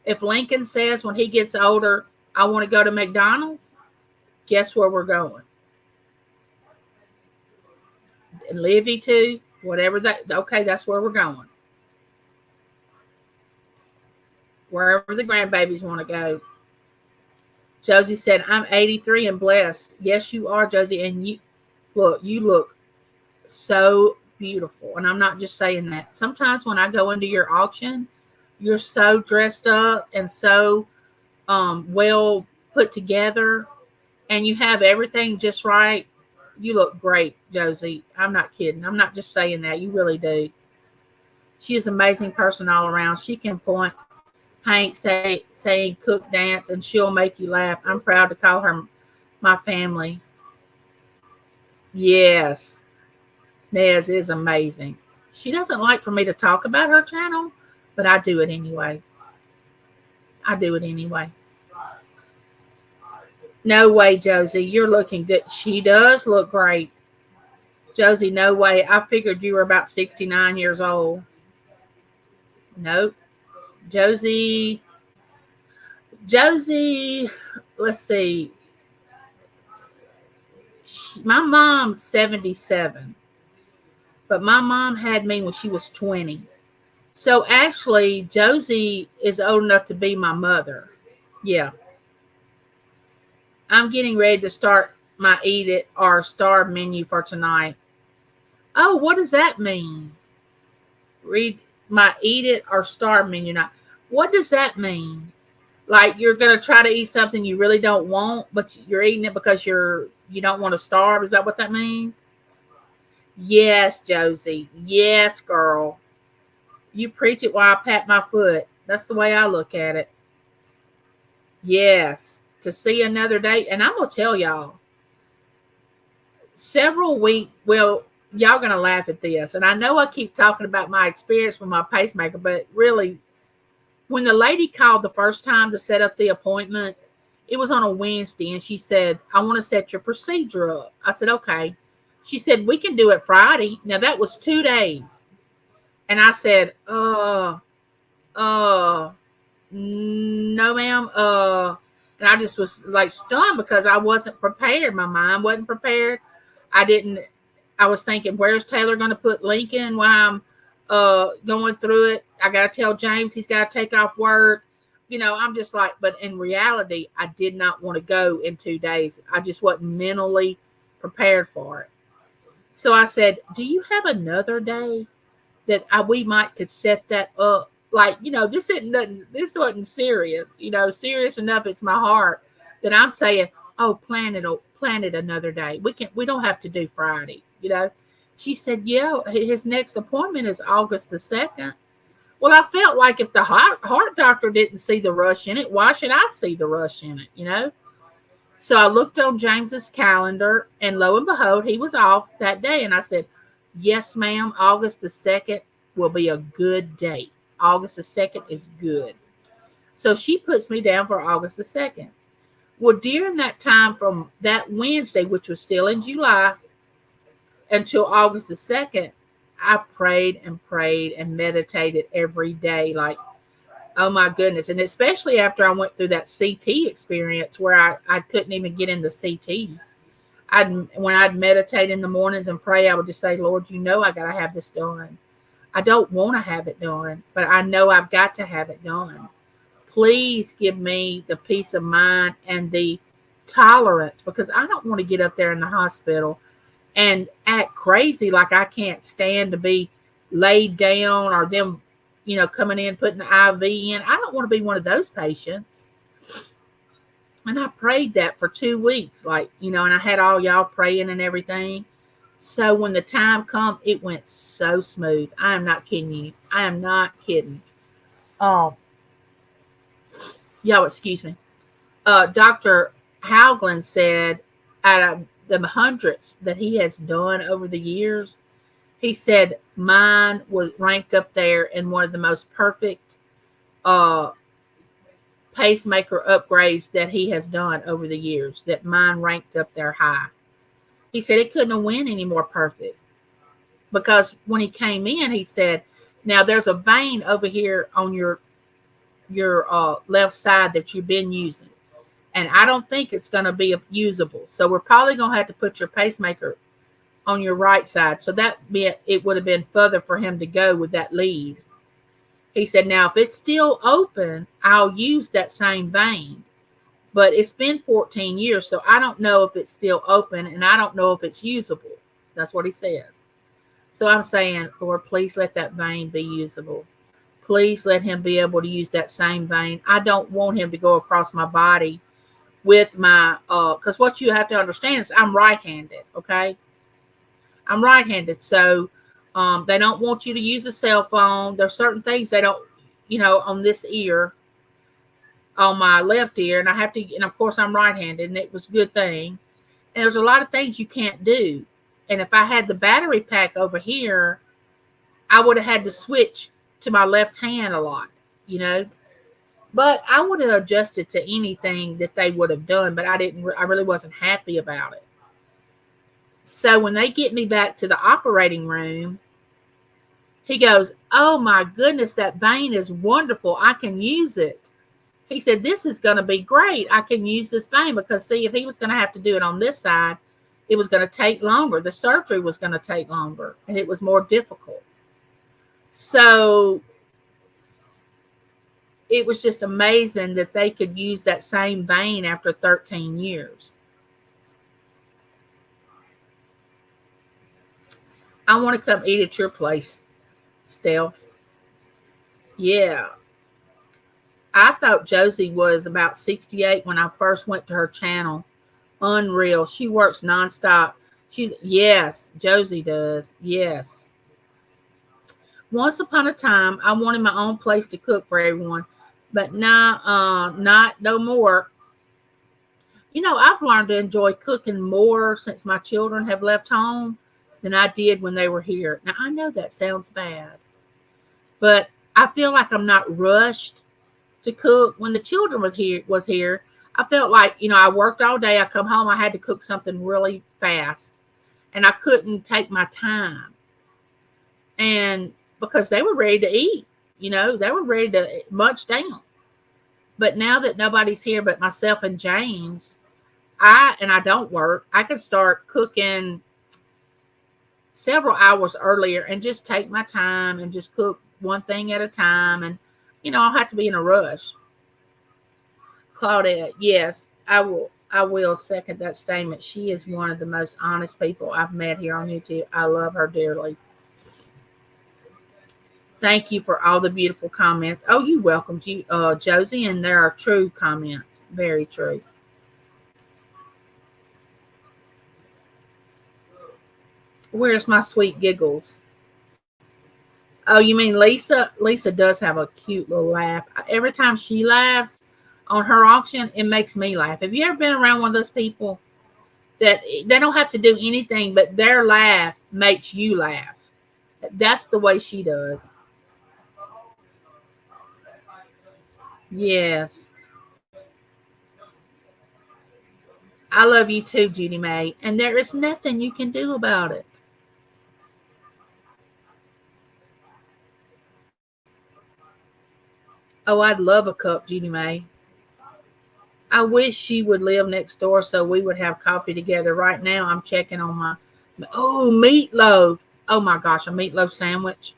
If Lincoln says when he gets older, I want to go to McDonald's, guess where we're going? And Livy too, whatever that, okay, that's where we're going. Wherever the grandbabies want to go. Josie said, I'm 83 and blessed. Yes, you are, Josie. And you look so beautiful. And I'm not just saying that. Sometimes when I go into your auction, you're so dressed up and so well put together, and you have everything just right. You look great, Josie. I'm not kidding. I'm not just saying that. You really do. She is an amazing person all around. She can point, paint, sing, cook, dance, and she'll make you laugh. I'm proud to call her my family. Yes. Nez is amazing. She doesn't like for me to talk about her channel, but I do it anyway. No way, Josie. You're looking good. She does look great. Josie, no way. I figured you were about 69 years old. Nope. Josie, let's see. My mom's 77. But my mom had me when she was 20. So actually, Josie is old enough to be my mother. Yeah. I'm getting ready to start my Eat It or Starve menu for tonight. Oh, what does that mean? Read my Eat It or Starve menu now. What does that mean? Like you're going to try to eat something you really don't want, but you're eating it because you don't want to starve? Is that what that means? Yes, Josie. Yes, girl. You preach it while I pat my foot. That's the way I look at it. Yes. To see another day. And I'm going to tell y'all. Several weeks, well, y'all going to laugh at this. And I know I keep talking about my experience with my pacemaker, but really, when the lady called the first time to set up the appointment, it was on a Wednesday, and she said, I want to set your procedure up. I said, okay. She said, we can do it Friday. Now, that was 2 days. And I said, no, ma'am. And I just was like stunned because I wasn't prepared. My mind wasn't prepared. I was thinking, where's Taylor going to put Lincoln while I'm going through it? I got to tell James he's got to take off work. I'm just like, but in reality, I did not want to go in 2 days. I just wasn't mentally prepared for it. So I said, do you have another day that we could set that up? Like, this wasn't serious, serious enough. It's my heart that I'm saying, oh, plan it another day. We don't have to do Friday, She said, yeah, his next appointment is August the 2nd. Well, I felt like if the heart doctor didn't see the rush in it, why should I see the rush in it, So I looked on James's calendar, and lo and behold, he was off that day. And I said, yes, ma'am, August the 2nd will be a good date. August the 2nd is good. So she puts me down for August the 2nd. Well, during that time from that Wednesday, which was still in July, until August the 2nd, I prayed and meditated every day. Like, oh my goodness. And especially after I went through that CT experience where I couldn't even get in the CT. When I'd meditate in the mornings and pray, I would just say, Lord, I got to have this done. I don't want to have it done, but I know I've got to have it done. Please give me the peace of mind and the tolerance, because I don't want to get up there in the hospital and act crazy like I can't stand to be laid down or them, coming in, putting the IV in. I don't want to be one of those patients. And I prayed that for 2 weeks, like, and I had all y'all praying and everything. So when the time come, it went so smooth. I am not kidding you. I am not kidding. Um, y'all, excuse me. Dr. Hauglin said out of the hundreds that he has done over the years, he said mine was ranked up there in one of the most perfect uh, pacemaker upgrades that he has done over the years, that mine ranked up there high. He said it couldn't have went any more perfect, because when he came in, he said, now there's a vein over here on your left side that you've been using, and I don't think it's going to be usable. So we're probably going to have to put your pacemaker on your right side. So it would have been further for him to go with that lead. He said, now if it's still open, I'll use that same vein. But it's been 14 years, so I don't know if it's still open, and I don't know if it's usable. That's what he says. So I'm saying, Lord, please let that vein be usable. Please let him be able to use that same vein. I don't want him to go across my body with my, because what you have to understand is I'm right-handed, okay? I'm right-handed, so they don't want you to use a cell phone. There's certain things they don't, on this ear, on my left ear, and I have to, and of course I'm right-handed, and it was a good thing. And there's a lot of things you can't do. And if I had the battery pack over here, I would have had to switch to my left hand a lot, But I would have adjusted to anything that they would have done, but I really wasn't happy about it. So when they get me back to the operating room, he goes, oh my goodness, that vein is wonderful. I can use it. He said, this is going to be great. I can use this vein, because see, if he was going to have to do it on this side, it was going to take longer. The surgery was going to take longer, and it was more difficult. So it was just amazing that they could use that same vein after 13 years. I want to come eat at your place, Steph. Yeah. I thought Josie was about 68 when I first went to her channel. Unreal. She works nonstop. Yes, Josie does. Yes. Once upon a time, I wanted my own place to cook for everyone, but now, not no more. I've learned to enjoy cooking more since my children have left home than I did when they were here. Now, I know that sounds bad, but I feel like I'm not rushed to cook. When the children was here, I felt like, I worked all day. I come home, I had to cook something really fast, and I couldn't take my time. And because they were ready to eat, they were ready to munch down. But now that nobody's here but myself and James, I don't work, I can start cooking several hours earlier and just take my time and just cook one thing at a time. And, I don't have to be in a rush. Claudette, yes, I will second that statement. She is one of the most honest people I've met here on YouTube. I love her dearly. Thank you for all the beautiful comments. Oh, you're welcome, Josie, and there are true comments. Very true. Where's my sweet giggles? Oh, you mean Lisa? Lisa does have a cute little laugh. Every time she laughs on her auction, it makes me laugh. Have you ever been around one of those people that they don't have to do anything, but their laugh makes you laugh? That's the way she does. Yes. I love you too, Judy Mae, and there is nothing you can do about it. Oh, I'd love a cup, Judy Mae. I wish she would live next door so we would have coffee together. Right now, I'm checking on my, meatloaf. Oh my gosh, a meatloaf sandwich.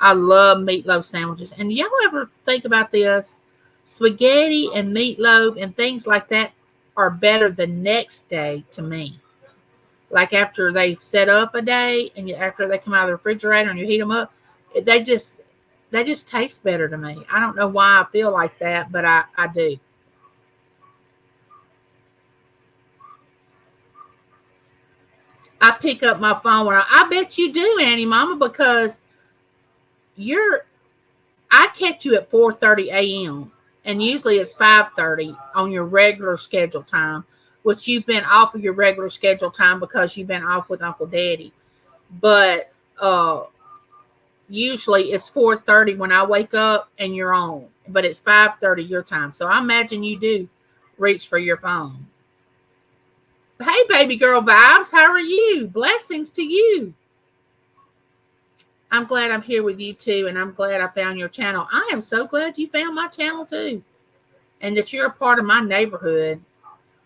I love meatloaf sandwiches. And y'all ever think about this? Spaghetti and meatloaf and things like that are better the next day to me. Like after they've set up a day and after they come out of the refrigerator and you heat them up, they just taste better to me. I don't know why I feel like that, but I do. I pick up my phone when I bet you do, Auntie Mama, because I catch you at 4:30 a.m. and usually it's 5:30 on your regular schedule time, which you've been off of your regular schedule time because you've been off with Uncle Daddy. But usually it's 4:30 when I wake up and you're on, but it's 5:30 your time. So I imagine you do reach for your phone. Hey, baby girl vibes, how are you? Blessings to you. I'm glad I'm here with you too, and I'm glad I found your channel. I am so glad you found my channel too, and that you're a part of my neighborhood.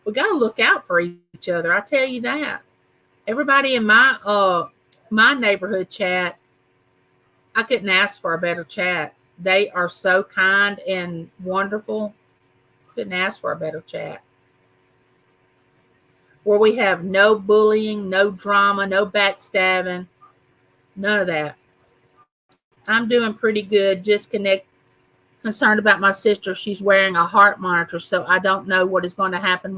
We got to look out for each other. I tell you that. Everybody in my neighborhood chat, I couldn't ask for a better chat. They are so kind and wonderful. Couldn't ask for a better chat. Where we have no bullying, no drama, no backstabbing, none of that. I'm doing pretty good. Just concerned about my sister. She's wearing a heart monitor, so I don't know what is going to happen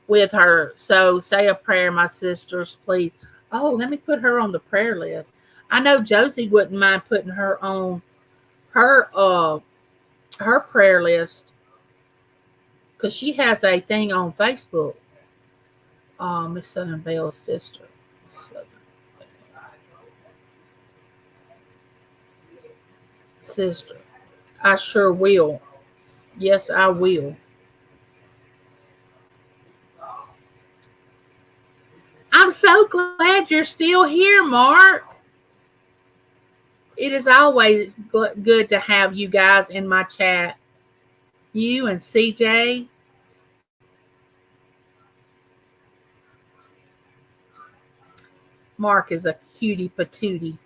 with her. So say a prayer, my sisters, please. Oh, let me put her on the prayer list. I know Josie wouldn't mind putting her on her prayer list because she has a thing on Facebook. Miss Southern Bell's sister. Sister. I sure will. Yes, I will. I'm so glad you're still here, Mark. It is always good to have you guys in my chat. You and CJ. Mark is a cutie patootie.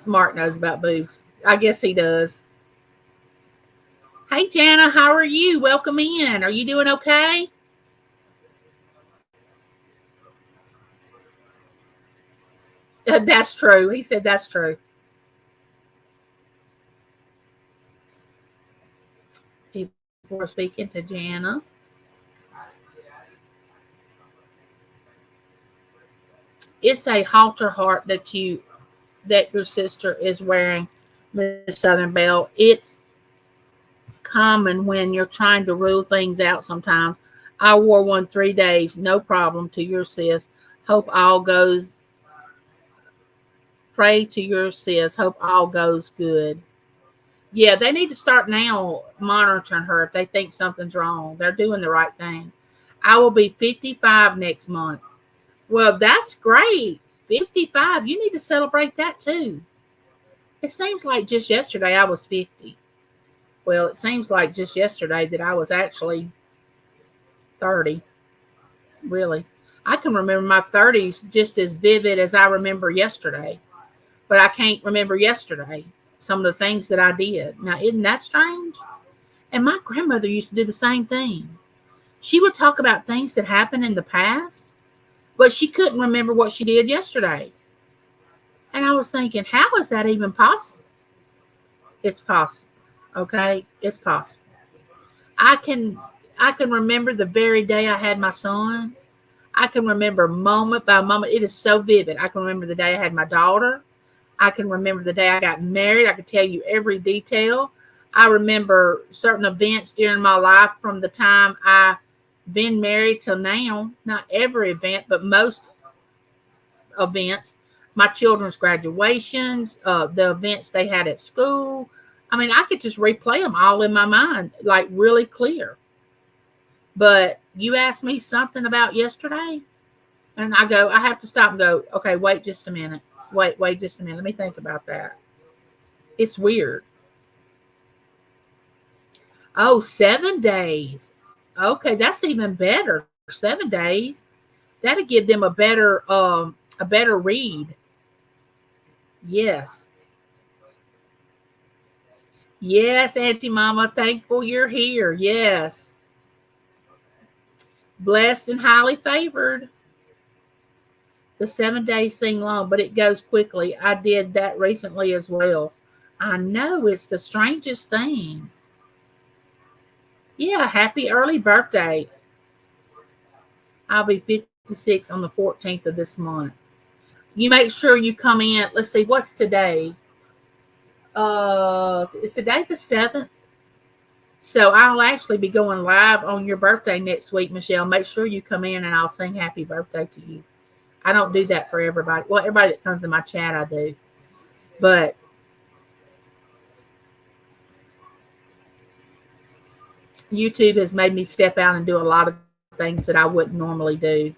Mark knows about boobs. I guess he does. Hey, Jana, how are you? Welcome in. Are you doing okay? That's true. He said that's true. People are speaking to Jana. It's a halter heart that your sister is wearing, Miss Southern Belle. It's common when you're trying to rule things out sometimes. I wore one 3 days, no problem, to your sis. Hope all goes. Pray to your sis. Hope all goes good. Yeah, they need to start now monitoring her if they think something's wrong. They're doing the right thing. I will be 55 next month. Well, that's great. 55. You need to celebrate that too. It seems like just yesterday I was 50. Well, it seems like just yesterday that I was actually 30. Really. I can remember my 30s just as vivid as I remember yesterday. But I can't remember yesterday some of the things that I did. Now, isn't that strange? And my grandmother used to do the same thing. She would talk about things that happened in the past, but she couldn't remember what she did yesterday. And I was thinking, how is that even possible? It's possible. Okay? It's possible. I can remember the very day I had my son. I can remember moment by moment. It is so vivid. I can remember the day I had my daughter. I can remember the day I got married. I could tell you every detail. I remember certain events during my life from the time I've been married till now. Not every event, but most events. My children's graduations, the events they had at school. I mean, I could just replay them all in my mind, like really clear. But you asked me something about yesterday, and I have to stop and go, okay, wait just a minute. Wait just a minute. Let me think about that. It's weird. Oh, 7 days. Okay, that's even better. 7 days. That'll give them a better read. Yes. Yes, Auntie Mama. Thankful you're here. Yes. Blessed and highly favored. The 7 days seem long, but it goes quickly. I did that recently as well. I know, it's the strangest thing. Yeah, happy early birthday. I'll be 56 on the 14th of this month. You make sure you come in. Let's see, what's today? Is today the 7th? So I'll actually be going live on your birthday next week, Michelle. Make sure you come in and I'll sing happy birthday to you. I don't do that for everybody. Well, everybody that comes in my chat, I do. But YouTube has made me step out and do a lot of things that I wouldn't normally do,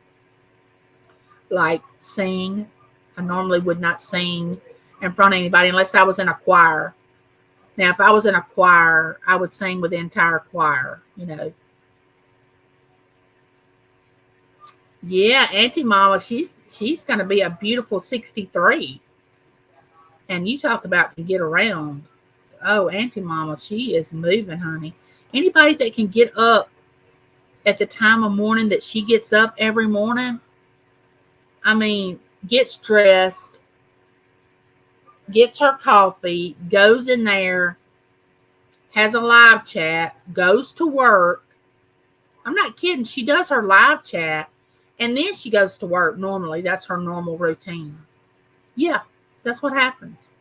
like sing. I normally would not sing in front of anybody unless I was in a choir. Now, if I was in a choir, I would sing with the entire choir, you know. Yeah, Auntie Mama, she's going to be a beautiful 63. And you talk about can get around. Oh, Auntie Mama, she is moving, honey. Anybody that can get up at the time of morning that she gets up every morning, I mean, gets dressed, gets her coffee, goes in there, has a live chat, goes to work. I'm not kidding. She does her live chat and then she goes to work normally. That's her normal routine. Yeah, that's what happens.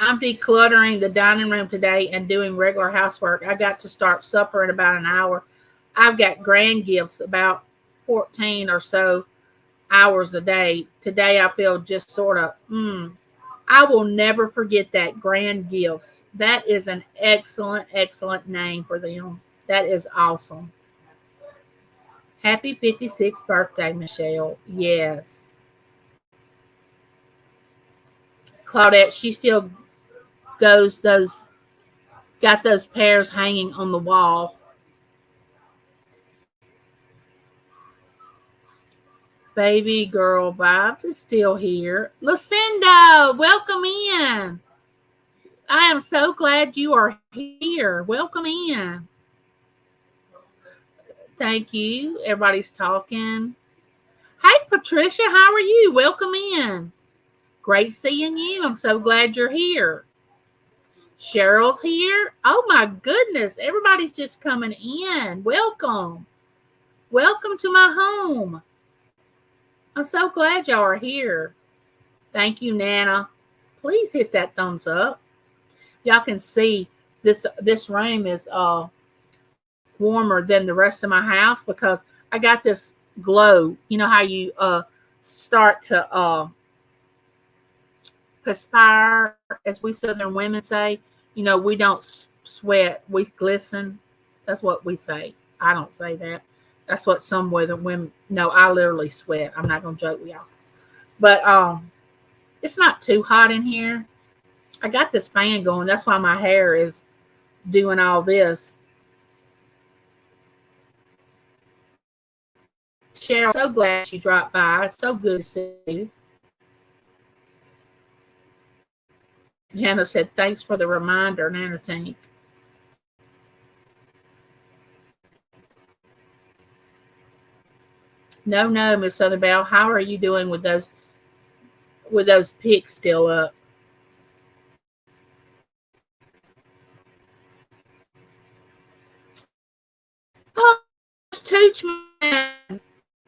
I'm decluttering the dining room today and doing regular housework. I got to start supper in about an hour. I've got grand gifts about 14 or so hours a day. Today I feel just sort of, I will never forget that, grand gifts. That is an excellent, excellent name for them. That is awesome. Happy 56th birthday, Michelle. Yes. Claudette, she still goes those, got those pears hanging on the wall. Baby girl vibes is still here. Lucinda, welcome in. I am so glad you are here. Welcome in. Thank you. Everybody's talking. Hey, Patricia, how are you? Welcome in. Great seeing you. I'm so glad you're here. Cheryl's here. Oh my goodness. Everybody's just coming in. Welcome. Welcome to my home. I'm so glad y'all are here. Thank you, Nana. Please hit that thumbs up. Y'all can see this room is warmer than the rest of my house because I got this glow. You know how you start to perspire, as we Southern women say. You know, we don't sweat, we glisten. That's what we say. I don't say that. That's what some women. No, I literally sweat. I'm not gonna joke with y'all. But it's not too hot in here. I got this fan going. That's why my hair is doing all this. Cheryl, so glad you dropped by. It's so good to see you. Jana said, thanks for the reminder, Nana Tank. No, Miss Southern Belle. How are you doing with those pics still up? Oh, Tooch Man.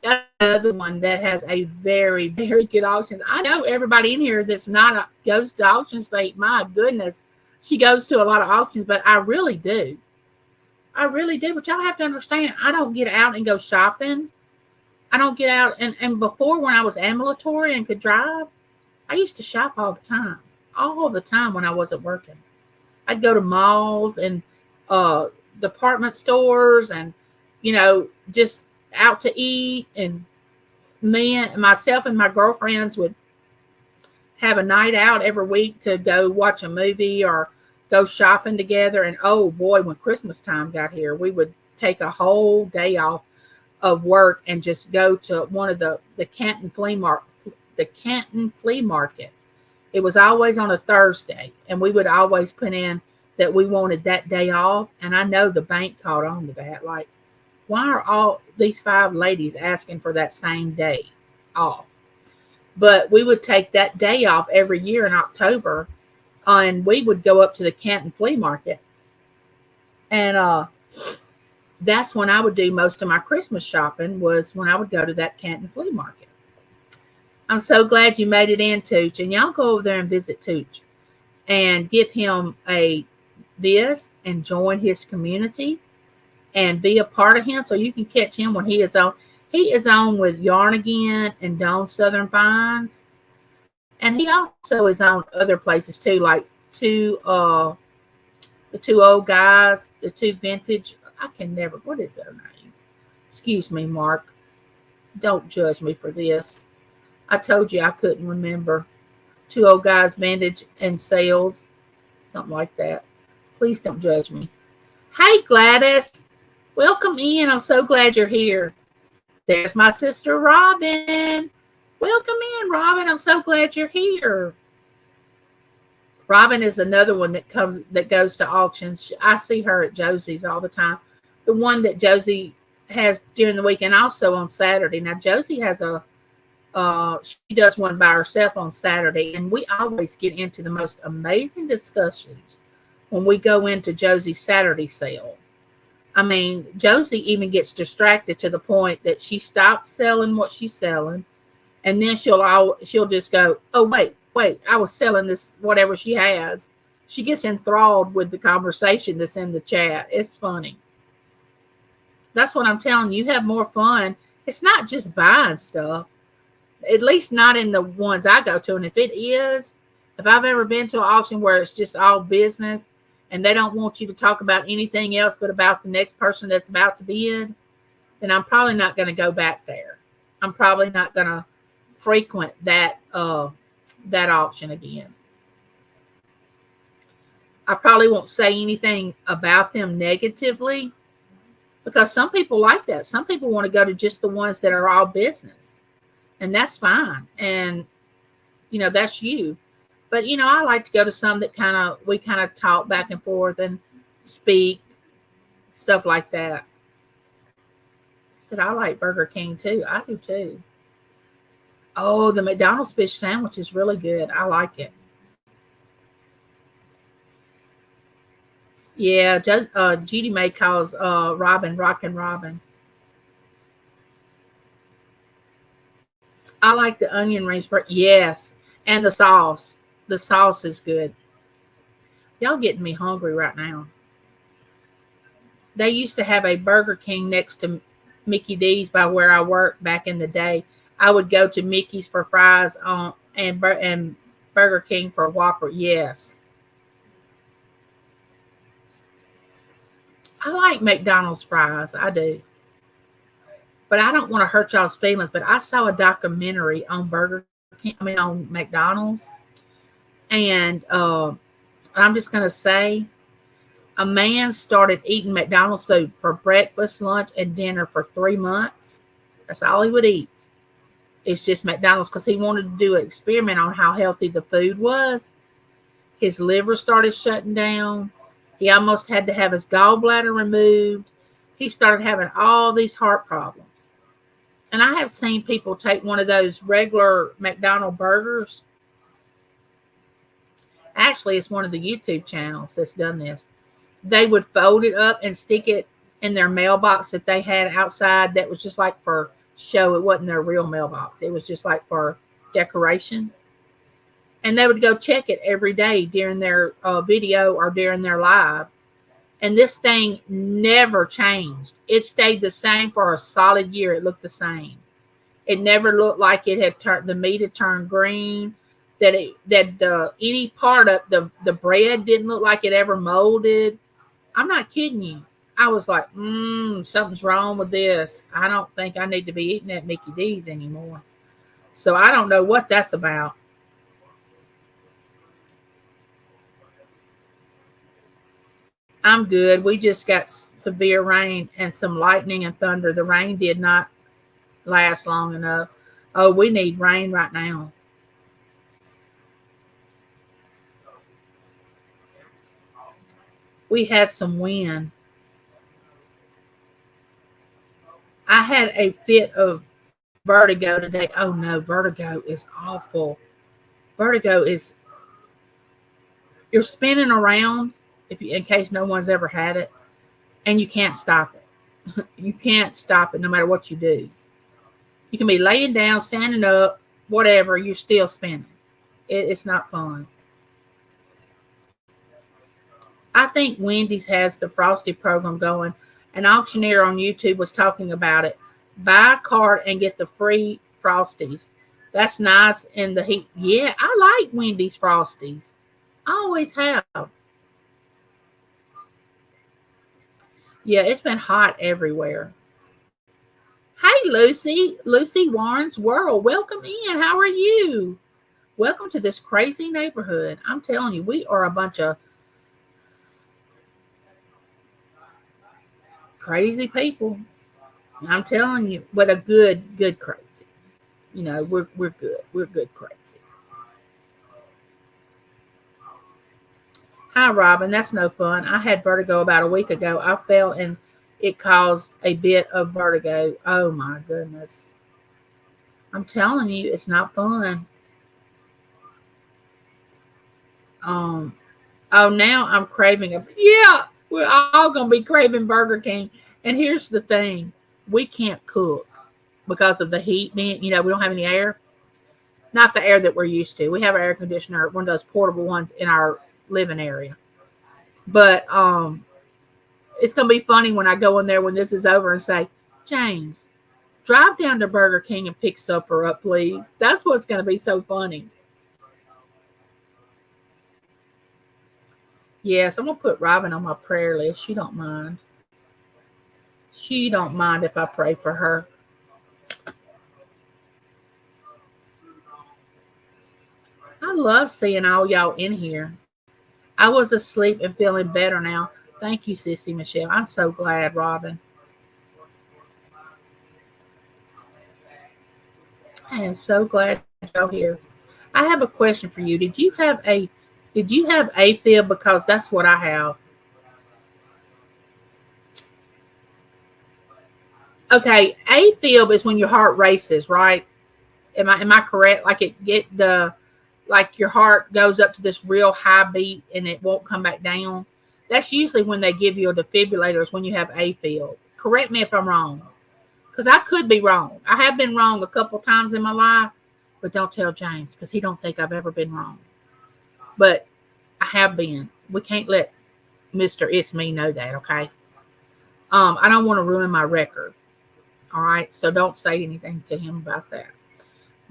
That's another one that has a very, very good auction. I know everybody in here that's not goes to auctions. Like, my goodness, she goes to a lot of auctions, but I really do. I really do. But y'all have to understand, I don't get out and go shopping. I don't get out. And before, when I was ambulatory and could drive, I used to shop all the time when I wasn't working. I'd go to malls and department stores and, just out to eat. And myself and my girlfriends would have a night out every week to go watch a movie or go shopping together. And oh boy, when Christmas time got here, we would take a whole day off of work and just go to one of the Canton flea market. It was always on a Thursday, and we would always put in that we wanted that day off. And I know the bank caught on to that. Like, why are all these 5 ladies asking for that same day off? But we would take that day off every year in October, and we would go up to the Canton Flea Market. And that's when I would do most of my Christmas shopping, was when I would go to that Canton Flea Market. I'm so glad you made it in, Tooch. And y'all go over there and visit Tooch and give him a this and join his community and be a part of him, so you can catch him when he is on. He is on with Yarn Again and Dawn Southern Finds. And he also is on other places too, like the two old guys, the two vintage. I can never, what is their names? Excuse me, Mark. Don't judge me for this. I told you I couldn't remember. Two old guys, vintage and sales, something like that. Please don't judge me. Hey, Gladys. Welcome in. I'm so glad you're here. There's my sister, Robin. Welcome in, Robin. I'm so glad you're here. Robin is another one that goes to auctions. I see her at Josie's all the time. The one that Josie has during the week and also on Saturday. Now, Josie has she does one by herself on Saturday, and we always get into the most amazing discussions when we go into Josie's Saturday sale. I mean, Josie even gets distracted to the point that she stops selling what she's selling, and then she'll just go, "Oh, wait, I was selling this whatever she has." She gets enthralled with the conversation that's in the chat. It's funny. That's what I'm telling you. You have more fun. It's not just buying stuff, at least not in the ones I go to. And if I've ever been to an auction where it's just all business and they don't want you to talk about anything else but about the next person that's about to bid, then I'm probably not going to go back there. I'm probably not going to frequent that auction again. I probably won't say anything about them negatively, because some people like that. Some people want to go to just the ones that are all business, and that's fine. And, that's you. But, I like to go to some that we kind of talk back and forth and speak, stuff like that. Said I like Burger King too. I do too. Oh, the McDonald's fish sandwich is really good. I like it. Yeah, Judy May calls Robin Rockin' Robin. I like the onion rings. Yes, and the sauce. The sauce is good. Y'all getting me hungry right now. They used to have a Burger King next to Mickey D's by where I worked back in the day. I would go to Mickey's for fries and Burger King for Whopper. Yes. I like McDonald's fries. I do. But I don't want to hurt y'all's feelings. But I saw a documentary on on McDonald's. And I'm just going to say, a man started eating McDonald's food for breakfast, lunch, and dinner for 3 months. That's all he would eat. It's just McDonald's, because he wanted to do an experiment on how healthy the food was. His liver started shutting down. He almost had to have his gallbladder removed. He started having all these heart problems. And I have seen people take one of those regular McDonald's burgers. Actually, it's one of the YouTube channels that's done this. They would fold it up and stick it in their mailbox that they had outside that was just like for show. It wasn't their real mailbox. It was just like for decoration. And they would go check it every day during their video or during their live. And this thing never changed. It stayed the same for a solid year. It looked the same. It never looked like it had the meat had turned green. Any part of the bread didn't look like it ever molded. I'm not kidding you. I was like, something's wrong with this. I don't think I need to be eating at Mickey D's anymore. So I don't know what that's about. I'm good. We just got severe rain and some lightning and thunder. The rain did not last long enough. Oh, we need rain right now. We had some wind. I had a fit of vertigo today. Oh no, vertigo is awful. Vertigo is you're spinning around if you, in case no one's ever had it, and you can't stop it. You can't stop it no matter what you do. You can be laying down, standing up, whatever, you're still spinning. It's not fun. I think Wendy's has the Frosty program going. An auctioneer on YouTube was talking about it. Buy a card and get the free Frosties. That's nice in the heat. Yeah, I like Wendy's Frosties. I always have. Yeah, it's been hot everywhere. Hey, Lucy. Lucy Warren's World. Welcome in. How are you? Welcome to this crazy neighborhood. I'm telling you, we are a bunch of crazy people. I'm telling you, but a good crazy. You know, we're good. We're good crazy. Hi, Robin. That's no fun. I had vertigo about a week ago. I fell and it caused a bit of vertigo. Oh my goodness. I'm telling you, it's not fun. Oh, now I'm craving a, yeah, we're all going to be craving Burger King. And here's the thing. We can't cook because of the heat being, we don't have any air. Not the air that we're used to. We have an air conditioner, one of those portable ones in our living area. But it's going to be funny when I go in there when this is over and say, James, drive down to Burger King and pick supper up, please. That's what's going to be so funny. Yes, I'm going to put Robin on my prayer list. She don't mind. She don't mind if I pray for her. I love seeing all y'all in here. I was asleep and feeling better now. Thank you, Sissy Michelle. I'm so glad, Robin. I am so glad y'all here. I have a question for you. Did you have AFib? Because that's what I have. Okay, AFib is when your heart races, right? Am I correct? Like your heart goes up to this real high beat and it won't come back down. That's usually when they give you a defibrillator, is when you have AFib. Correct me if I'm wrong, because I could be wrong. I have been wrong a couple times in my life, but don't tell James because he don't think I've ever been wrong. But I have been. We can't let Mr. It's Me know that, okay? I don't want to ruin my record. All right, so don't say anything to him about that.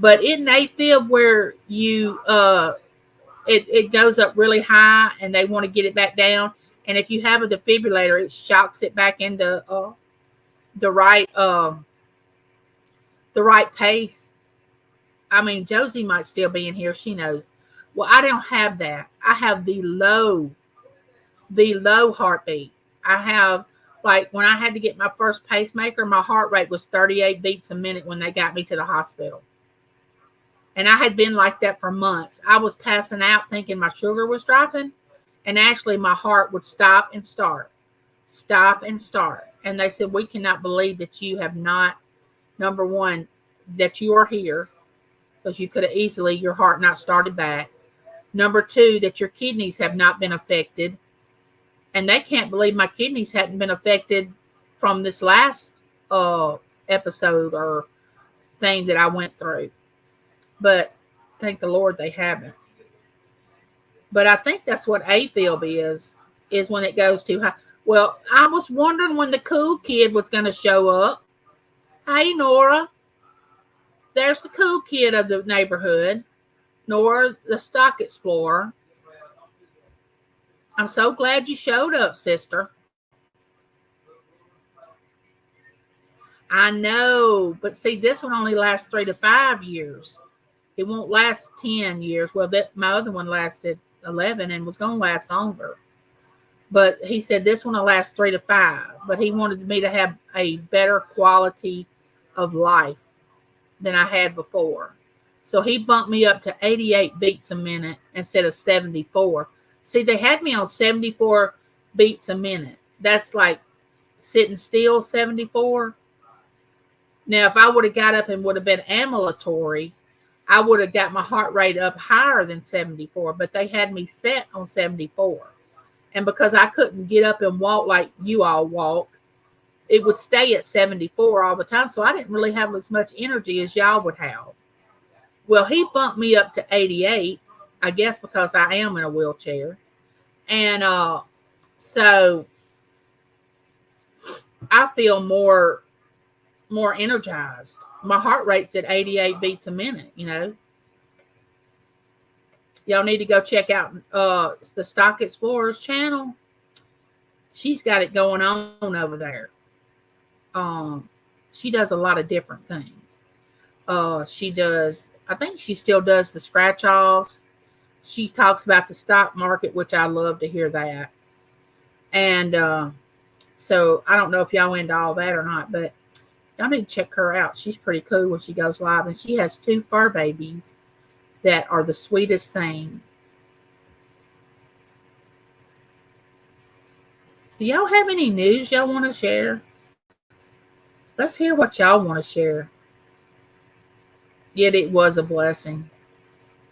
But in AFib where you it goes up really high and they want to get it back down, and if you have a defibrillator, it shocks it back into the right pace. I mean, Josie might still be in here. She knows. Well, I don't have that. I have the low heartbeat. I have, like, when I had to get my first pacemaker, my heart rate was 38 beats a minute when they got me to the hospital. And I had been like that for months. I was passing out thinking my sugar was dropping. And actually my heart would stop and start. Stop and start. And they said, we cannot believe that you have not, number one, that you are here. Because you could have easily, your heart not started back. Number two, that your kidneys have not been affected. And they can't believe my kidneys hadn't been affected from this last episode or thing that I went through. But thank the Lord they haven't. But I think that's what AFib is when it goes too high. Well, I was wondering when the cool kid was going to show up. Hey, Nora. There's the cool kid of the neighborhood. Nora, the stock explorer. I'm so glad you showed up, sister. I know, but see, this one only lasts 3 to 5 years. It won't last 10 years. Well, my other one lasted 11 and was going to last longer. But he said this one will last 3 to 5. But he wanted me to have a better quality of life than I had before. So he bumped me up to 88 beats a minute instead of 74. See, they had me on 74 beats a minute. That's like sitting still 74. Now, if I would have got up and would have been ambulatory, I would have got my heart rate up higher than 74, but they had me set on 74. And because I couldn't get up and walk like you all walk, it would stay at 74 all the time. So I didn't really have as much energy as y'all would have. Well, he bumped me up to 88, I guess because I am in a wheelchair. And so I feel more energized. My heart rate's at 88 beats a minute, you know. Y'all need to go check out the Stock Explorers channel. She's got it going on over there. She does a lot of different things. She does, I think she still does the scratch offs. She talks about the stock market, which I love to hear that. And so I don't know if y'all into all that or not, but y'all need to check her out. She's pretty cool when she goes live. And she has 2 fur babies that are the sweetest thing. Do y'all have any news y'all want to share? Let's hear what y'all want to share. Yet it was a blessing.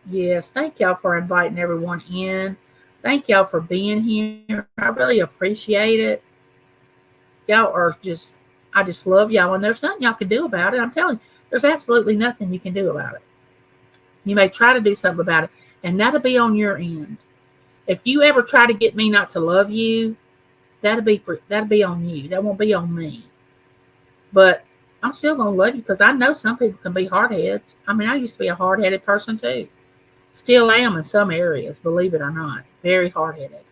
Yes, thank y'all for inviting everyone in. Thank y'all for being here. I really appreciate it. Y'all are just, I just love y'all, and there's nothing y'all can do about it. I'm telling you, there's absolutely nothing you can do about it. You may try to do something about it, and that'll be on your end. If you ever try to get me not to love you, that'll be on you. That won't be on me. But I'm still gonna love you because I know some people can be hardheads. I mean, I used to be a hard-headed person too. Still am in some areas, believe it or not. Very hard-headed.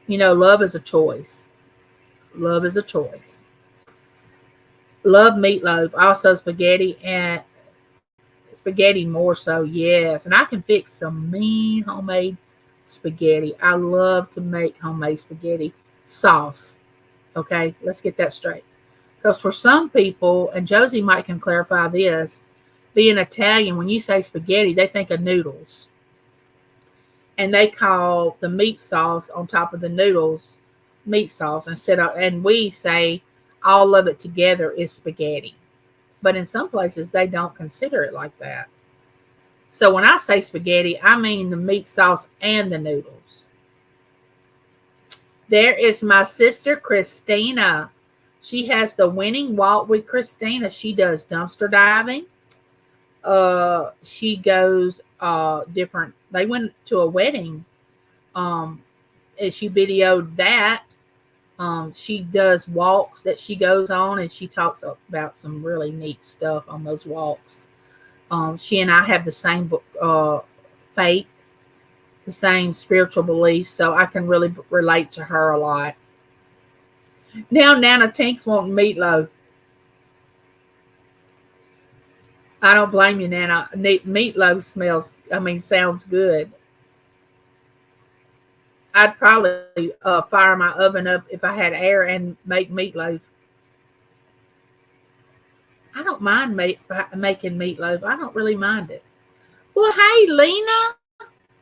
You know, love is a choice. Love is a choice. Love meatloaf, also spaghetti, and spaghetti more so, yes. And I can fix some mean homemade spaghetti. I love to make homemade spaghetti sauce. Okay, let's get that straight. Because for some people, and Josie might can clarify this, being Italian, when you say spaghetti, they think of noodles. And they call the meat sauce on top of the noodles meat sauce and we say all of it together is spaghetti. But in some places, they don't consider it like that. So when I say spaghetti, I mean the meat sauce and the noodles. There is my sister, Christina. She has the Winning Walk with Christina. She does dumpster diving. She goes different. They went to a wedding. And she videoed that. She does walks that she goes on, and she talks about some really neat stuff on those walks. She and I have the same faith, the same spiritual beliefs, so I can really relate to her a lot. Now Nana Tink's wanting meatloaf. I don't blame you, Nana. Meatloaf sounds good. I'd probably fire my oven up if I had air and make meatloaf. I don't mind making meatloaf. I don't really mind it. Well, hey, Lena.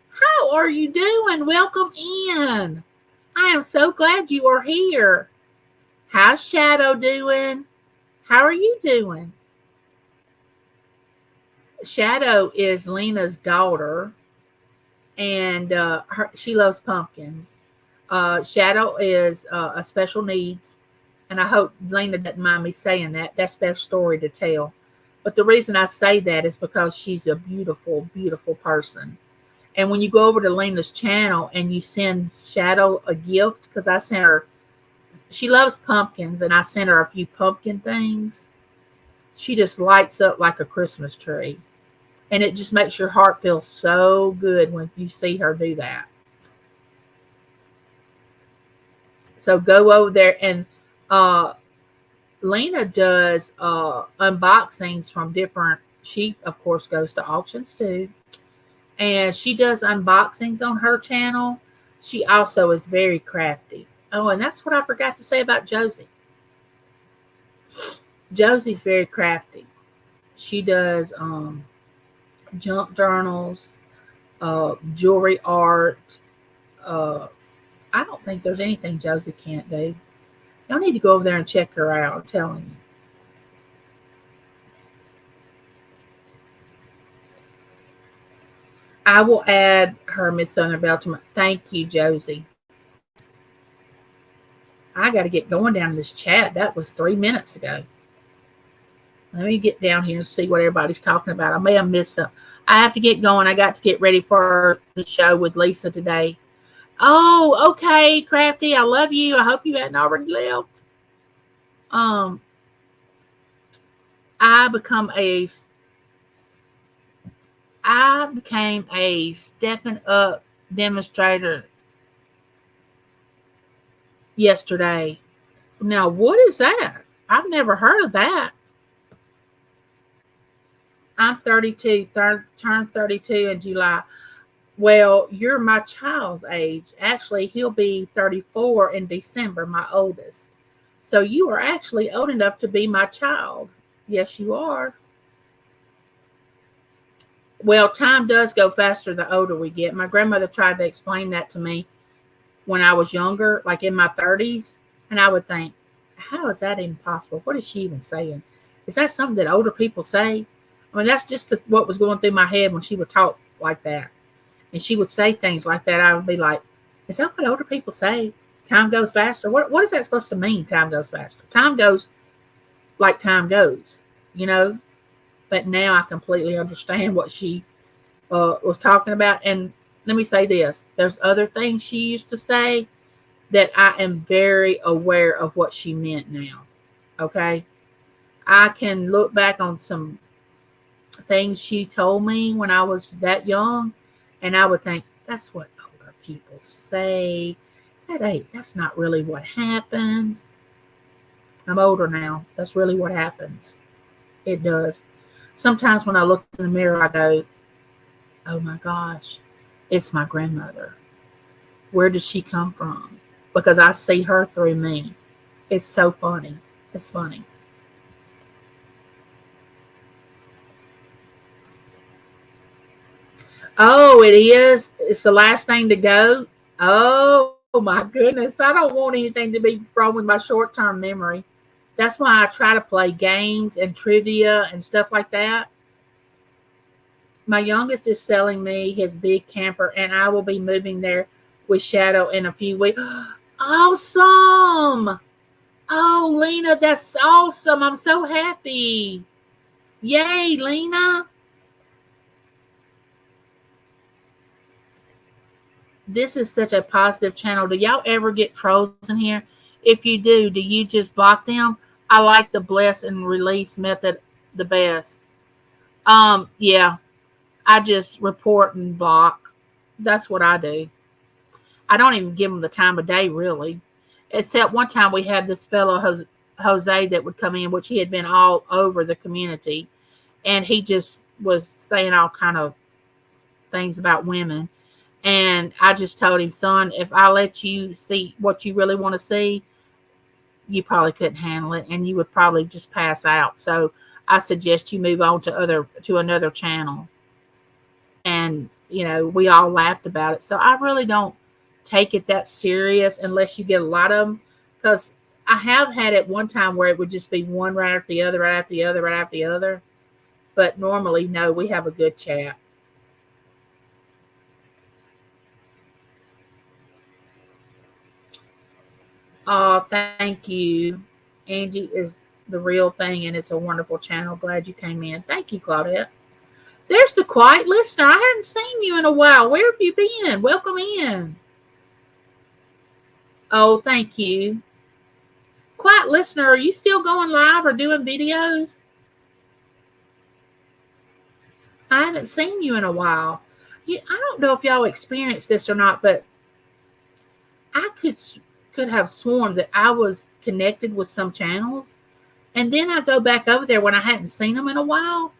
How are you doing? Welcome in. I am so glad you are here. How's Shadow doing? How are you doing? Shadow is Lena's daughter, and she loves pumpkins. Shadow is a special needs, and I hope Lena doesn't mind me saying that. That's their story to tell. But the reason I say that is because she's a beautiful, beautiful person. And when you go over to Lena's channel and you send Shadow a gift, because I sent her, she loves pumpkins, and I sent her a few pumpkin things. She just lights up like a Christmas tree. And it just makes your heart feel so good when you see her do that. So go over there, and Lena does unboxings from different, she of course goes to auctions too. And she does unboxings on her channel. She also is very crafty. Oh, and that's what I forgot to say about Josie. Josie's very crafty. She does junk journals, jewelry art. I don't think there's anything Josie can't do. Y'all need to go over there and check her out. I'm telling you. I will add her, Miss Southern Belle, to my. Thank you, Josie. I got to get going down in this chat. That was 3 minutes ago. Let me get down here and see what everybody's talking about. I may have missed some. I have to get going. I got to get ready for the show with Lisa today. Oh, okay, Crafty. I love you. I hope you hadn't already left. Um, I became a stepping up demonstrator yesterday. Now, what is that? I've never heard of that. I'm 32, turned 32 in July. Well, you're my child's age. Actually, he'll be 34 in December, my oldest. So you are actually old enough to be my child. Yes, you are. Well, time does go faster the older we get. My grandmother tried to explain that to me when I was younger, like in my 30s. And I would think, how is that even possible? What is she even saying? Is that something that older people say? I mean, that's just what was going through my head when she would talk like that. And she would say things like that. I would be like, is that what older people say? Time goes faster? What is that supposed to mean, time goes faster? Time goes like time goes, you know? But now I completely understand what she was talking about. And let me say this. There's other things she used to say that I am very aware of what she meant now. Okay? I can look back on some things she told me when I was that young, and I would think, that's what older people say. That's not really what happens. I'm older now. That's really what happens. It does. Sometimes when I look in the mirror, I go, oh my gosh, it's my grandmother. Where did she come from? Because I see her through me. It's so funny. It's funny. Oh, it is. It's the last thing to go. Oh my goodness. I don't want anything to be wrong with my short term memory. That's why I try to play games and trivia and stuff like that. My youngest is selling me his big camper, and I will be moving there with Shadow in a few weeks. Awesome. Oh, Lena, that's awesome. I'm so happy. Yay, Lena. This is such a positive channel. Do y'all ever get trolls in here? If you do you just block them? I like the bless and release method the best. Yeah, I just report and block. That's what I do. I don't even give them the time of day, really. Except one time we had this fellow, Jose, that would come in, which he had been all over the community. And he just was saying all kind of things about women. And I just told him, son, if I let you see what you really want to see, you probably couldn't handle it, and you would probably just pass out. So I suggest you move on to another channel. And we all laughed about it. So I really don't take it that serious unless you get a lot of them, because I have had it one time where it would just be one right after the other, right after the other, right after the other. But normally, no, we have a good chat. Oh, thank you. Angie is the real thing, and it's a wonderful channel. Glad you came in. Thank you, Claudette. There's the quiet listener. I hadn't seen you in a while. Where have you been? Welcome in. Oh, thank you. Quiet listener, are you still going live or doing videos? I haven't seen you in a while. I don't know if y'all experienced this or not, but I could have sworn that I was connected with some channels, and then I go back over there when I hadn't seen them in a while,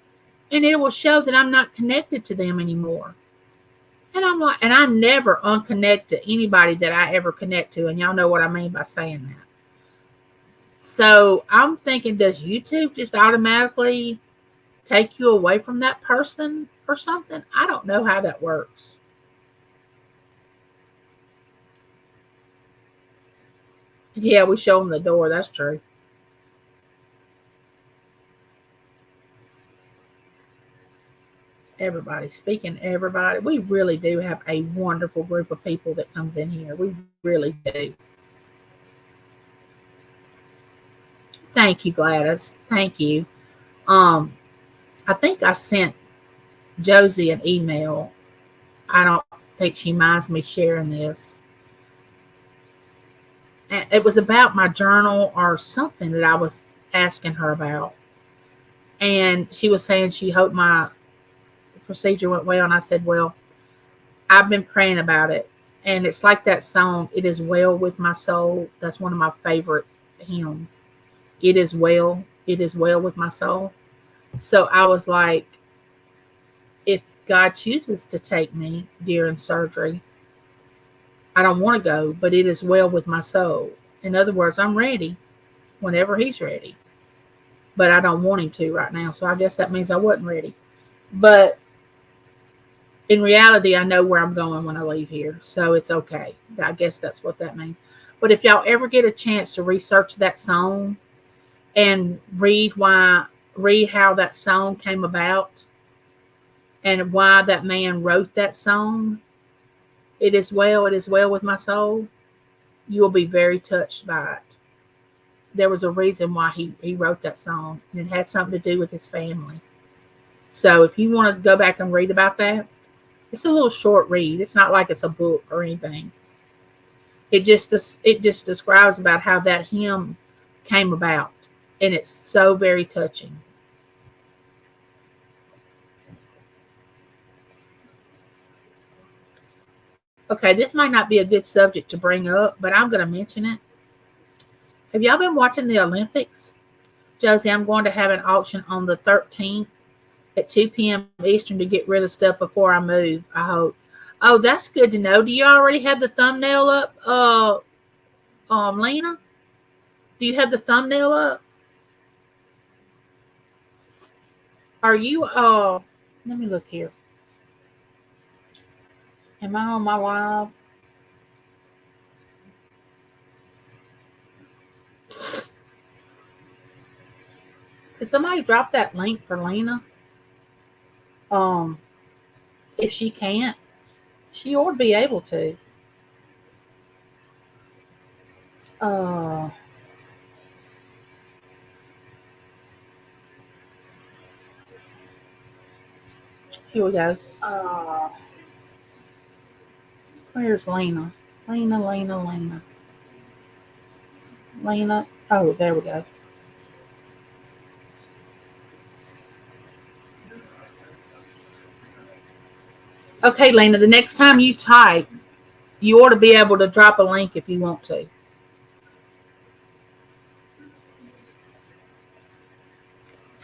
and it will show that I'm not connected to them anymore. And I'm like, and I never unconnect to anybody that I ever connect to, and y'all know what I mean by saying that. So I'm thinking, does YouTube just automatically take you away from that person or something? I don't know how that works. Yeah, we show them the door. That's true. Everybody, speaking everybody, we really do have a wonderful group of people that comes in here. We really do. Thank you, Gladys. Thank you. Um, I think I sent Josie an email. I don't think she minds me sharing this. And it was about my journal or something that I was asking her about. And she was saying she hoped my procedure went well. And I said, well, I've been praying about it. And it's like that song, It Is Well With My Soul. That's one of my favorite hymns. It is well with my soul. So I was like, if God chooses to take me during surgery, I don't want to go, but it is well with my soul. In other words, I'm ready whenever He's ready, but I don't want Him to right now. So I guess that means I wasn't ready. But in reality, I know where I'm going when I leave here. So it's okay. I guess that's what that means. But if y'all ever get a chance to research that song and read how that song came about and why that man wrote that song, it is well with my soul, you will be very touched by it. There was a reason why he wrote that song, and it had something to do with his family. So if you want to go back and read about that, it's a little short read. It's not like it's a book or anything. It just describes about how that hymn came about, and it's so very touching. Okay, this might not be a good subject to bring up, but I'm going to mention it. Have y'all been watching the Olympics? Josie, I'm going to have an auction on the 13th at 2 p.m. Eastern to get rid of stuff before I move, I hope. Oh, that's good to know. Do you already have the thumbnail up, Lena? Do you have the thumbnail up? Are you, let me look here. Am I on my live? Could somebody drop that link for Lena? Um, if she can't, she ought to be able to. Uh, Here we go. Where's Lena? Lena. Oh, there we go. Okay, Lena, the next time you type, you ought to be able to drop a link if you want to.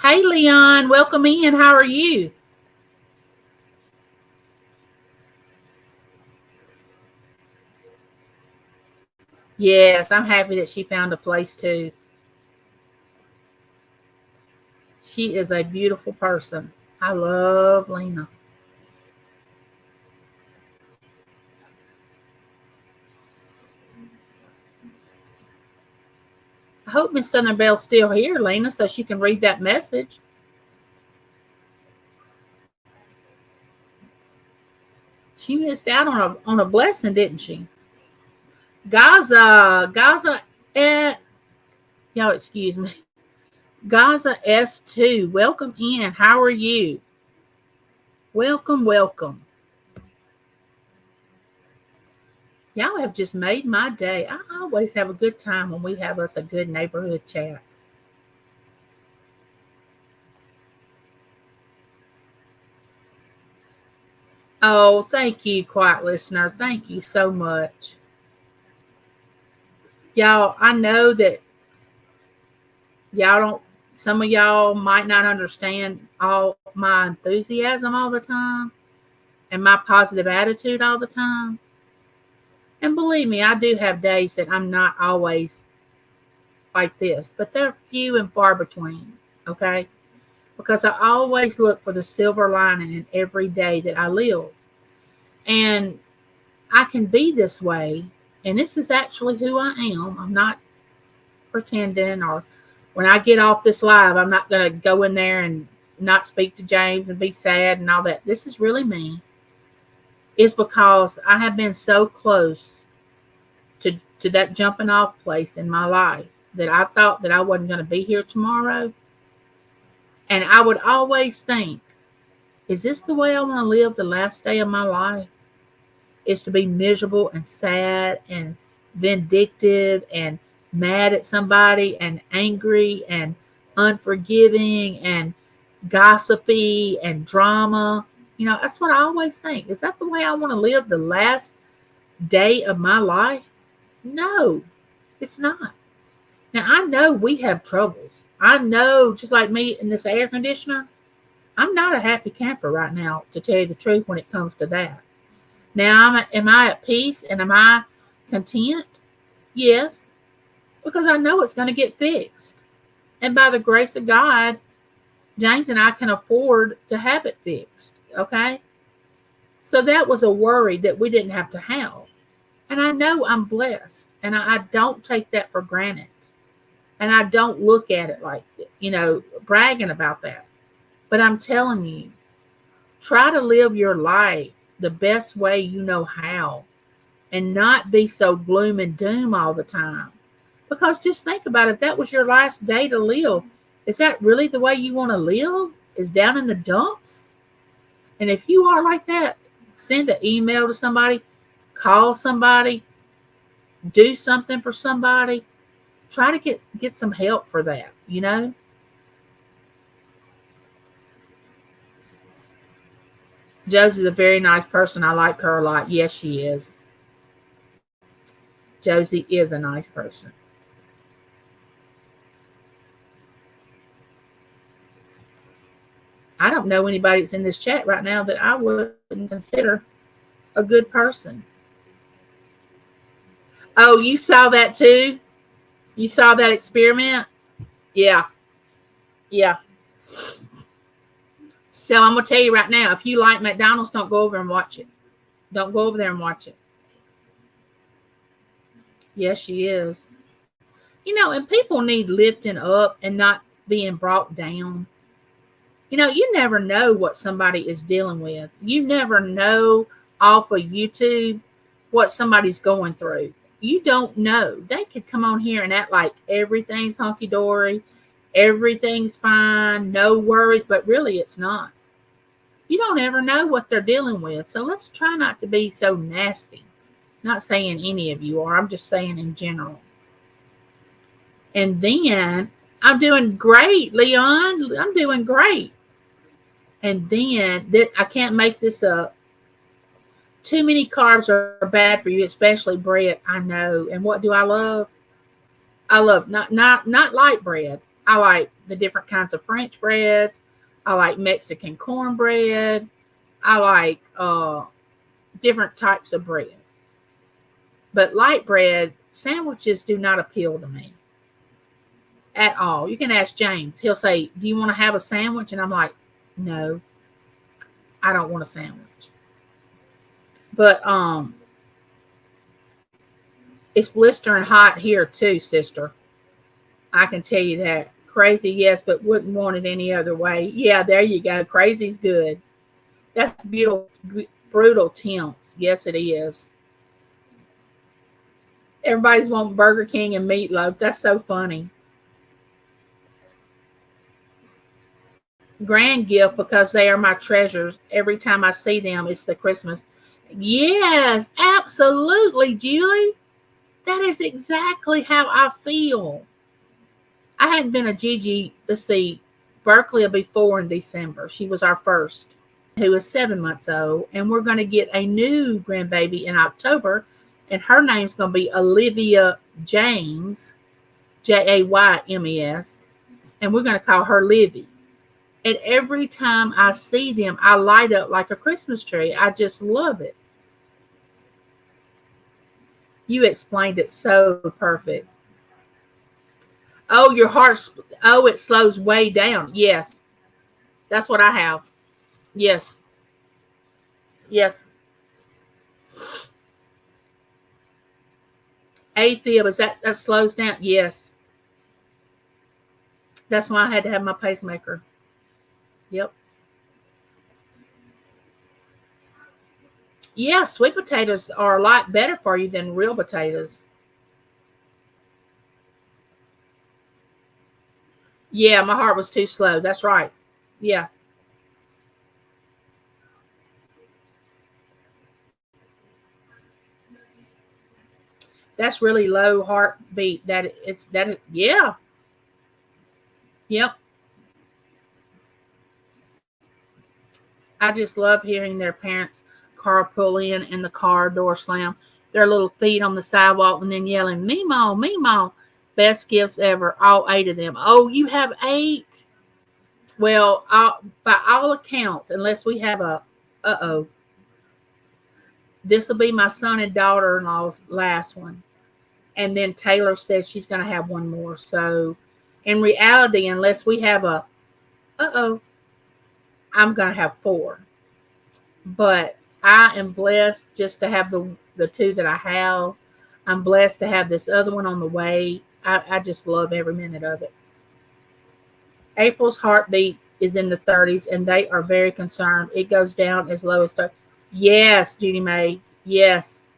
Hey, Leon, welcome in. How are you? Yes, I'm happy that she found a place too. She is a beautiful person. I love Lena. I hope Miss Southern Bell's still here, Lena, so she can read that message. She missed out on a blessing, didn't she? Gaza, y'all excuse me. Gaza S2, welcome in. How are you? Welcome, welcome. Y'all have just made my day. I always have a good time when we have us a good neighborhood chat. Oh, thank you, quiet listener. Thank you so much. Y'all, I know that y'all don't, some of y'all might not understand all my enthusiasm all the time and my positive attitude all the time. And believe me, I do have days that I'm not always like this, but they're few and far between, okay? Because I always look for the silver lining in every day that I live. And I can be this way, and this is actually who I am. I'm not pretending, or when I get off this live, I'm not going to go in there and not speak to James and be sad and all that. This is really me. It's because I have been so close to that jumping off place in my life that I thought that I wasn't going to be here tomorrow. And I would always think, is this the way I want to live the last day of my life? Is to be miserable and sad and vindictive and mad at somebody and angry and unforgiving and gossipy and drama. You know, that's what I always think. Is that the way I want to live the last day of my life? No, it's not. Now, I know we have troubles. I know, just like me in this air conditioner, I'm not a happy camper right now, to tell you the truth, when it comes to that. Now, am I at peace and am I content? Yes, because I know it's going to get fixed. And by the grace of God, James and I can afford to have it fixed, okay? So that was a worry that we didn't have to have. And I know I'm blessed, and I don't take that for granted. And I don't look at it like, bragging about that. But I'm telling you, try to live your life the best way you know how, and not be so gloom and doom all the time. Because just think about it, that was your last day to live. Is that really the way you want to live? Is down in the dumps? And if you are like that, send an email to somebody, call somebody, do something for somebody. Try to get some help for that, Josie's a very nice person. I like her a lot. Yes, she is. Josie is a nice person. I don't know anybody that's in this chat right now that I wouldn't consider a good person. Oh, you saw that too? You saw that experiment? Yeah. Yeah. So I'm going to tell you right now, if you like McDonald's, don't go over and watch it. Don't go over there and watch it. Yes, she is. And people need lifting up and not being brought down. You never know what somebody is dealing with. You never know off of YouTube what somebody's going through. You don't know. They could come on here and act like everything's hunky-dory, everything's fine, no worries, but really it's not. You don't ever know what they're dealing with. So let's try not to be so nasty. Not saying any of you are. I'm just saying in general. And then, I'm doing great, Leon. I'm doing great. And then, I can't make this up. Too many carbs are bad for you, especially bread. I know. And what do I love? I love not light bread. I like the different kinds of French breads. I like Mexican cornbread. I like different types of bread. But light bread sandwiches do not appeal to me at all. You can ask James. He'll say, do you want to have a sandwich? And I'm like, no, I don't want a sandwich. But it's blistering hot here too, sister. I can tell you that. Crazy, yes, but wouldn't want it any other way. Yeah, there you go. Crazy's good. That's beautiful, brutal temps. Yes, it is. Everybody's wanting Burger King and meatloaf. That's so funny. Grand gift, because they are my treasures. Every time I see them, it's the Christmas. Yes, absolutely, Julie. That is exactly how I feel. I hadn't been a Gigi, let's see, Berkeley will be 4 in December. She was our first, who is 7 months old. And we're going to get a new grandbaby in October. And her name's going to be Olivia James, Jaymes. And we're going to call her Livy. And every time I see them, I light up like a Christmas tree. I just love it. You explained it so perfect. Oh, your heart, it slows way down. Yes. That's what I have. Yes. Yes. AFib, is that slows down? Yes. That's why I had to have my pacemaker. Yep. Yeah, sweet potatoes are a lot better for you than real potatoes. Yeah, my heart was too slow. That's right. Yeah, that's really low heartbeat. Yeah, yep. I just love hearing their parents' car pull in and the car door slam, their little feet on the sidewalk, and then yelling, Mimo, Mimo. Best gifts ever, all 8 of them. Oh, you have 8? Well, by all accounts, unless we have uh-oh, this will be my son and daughter-in-law's last one. And then Taylor says she's going to have one more. So in reality, unless we have uh-oh, I'm going to have 4. But I am blessed just to have the 2 that I have. I'm blessed to have this other one on the way. I just love every minute of it. April's heartbeat is in the 30s, and they are very concerned. It goes down as low as 30. Yes, Judy May. Yes.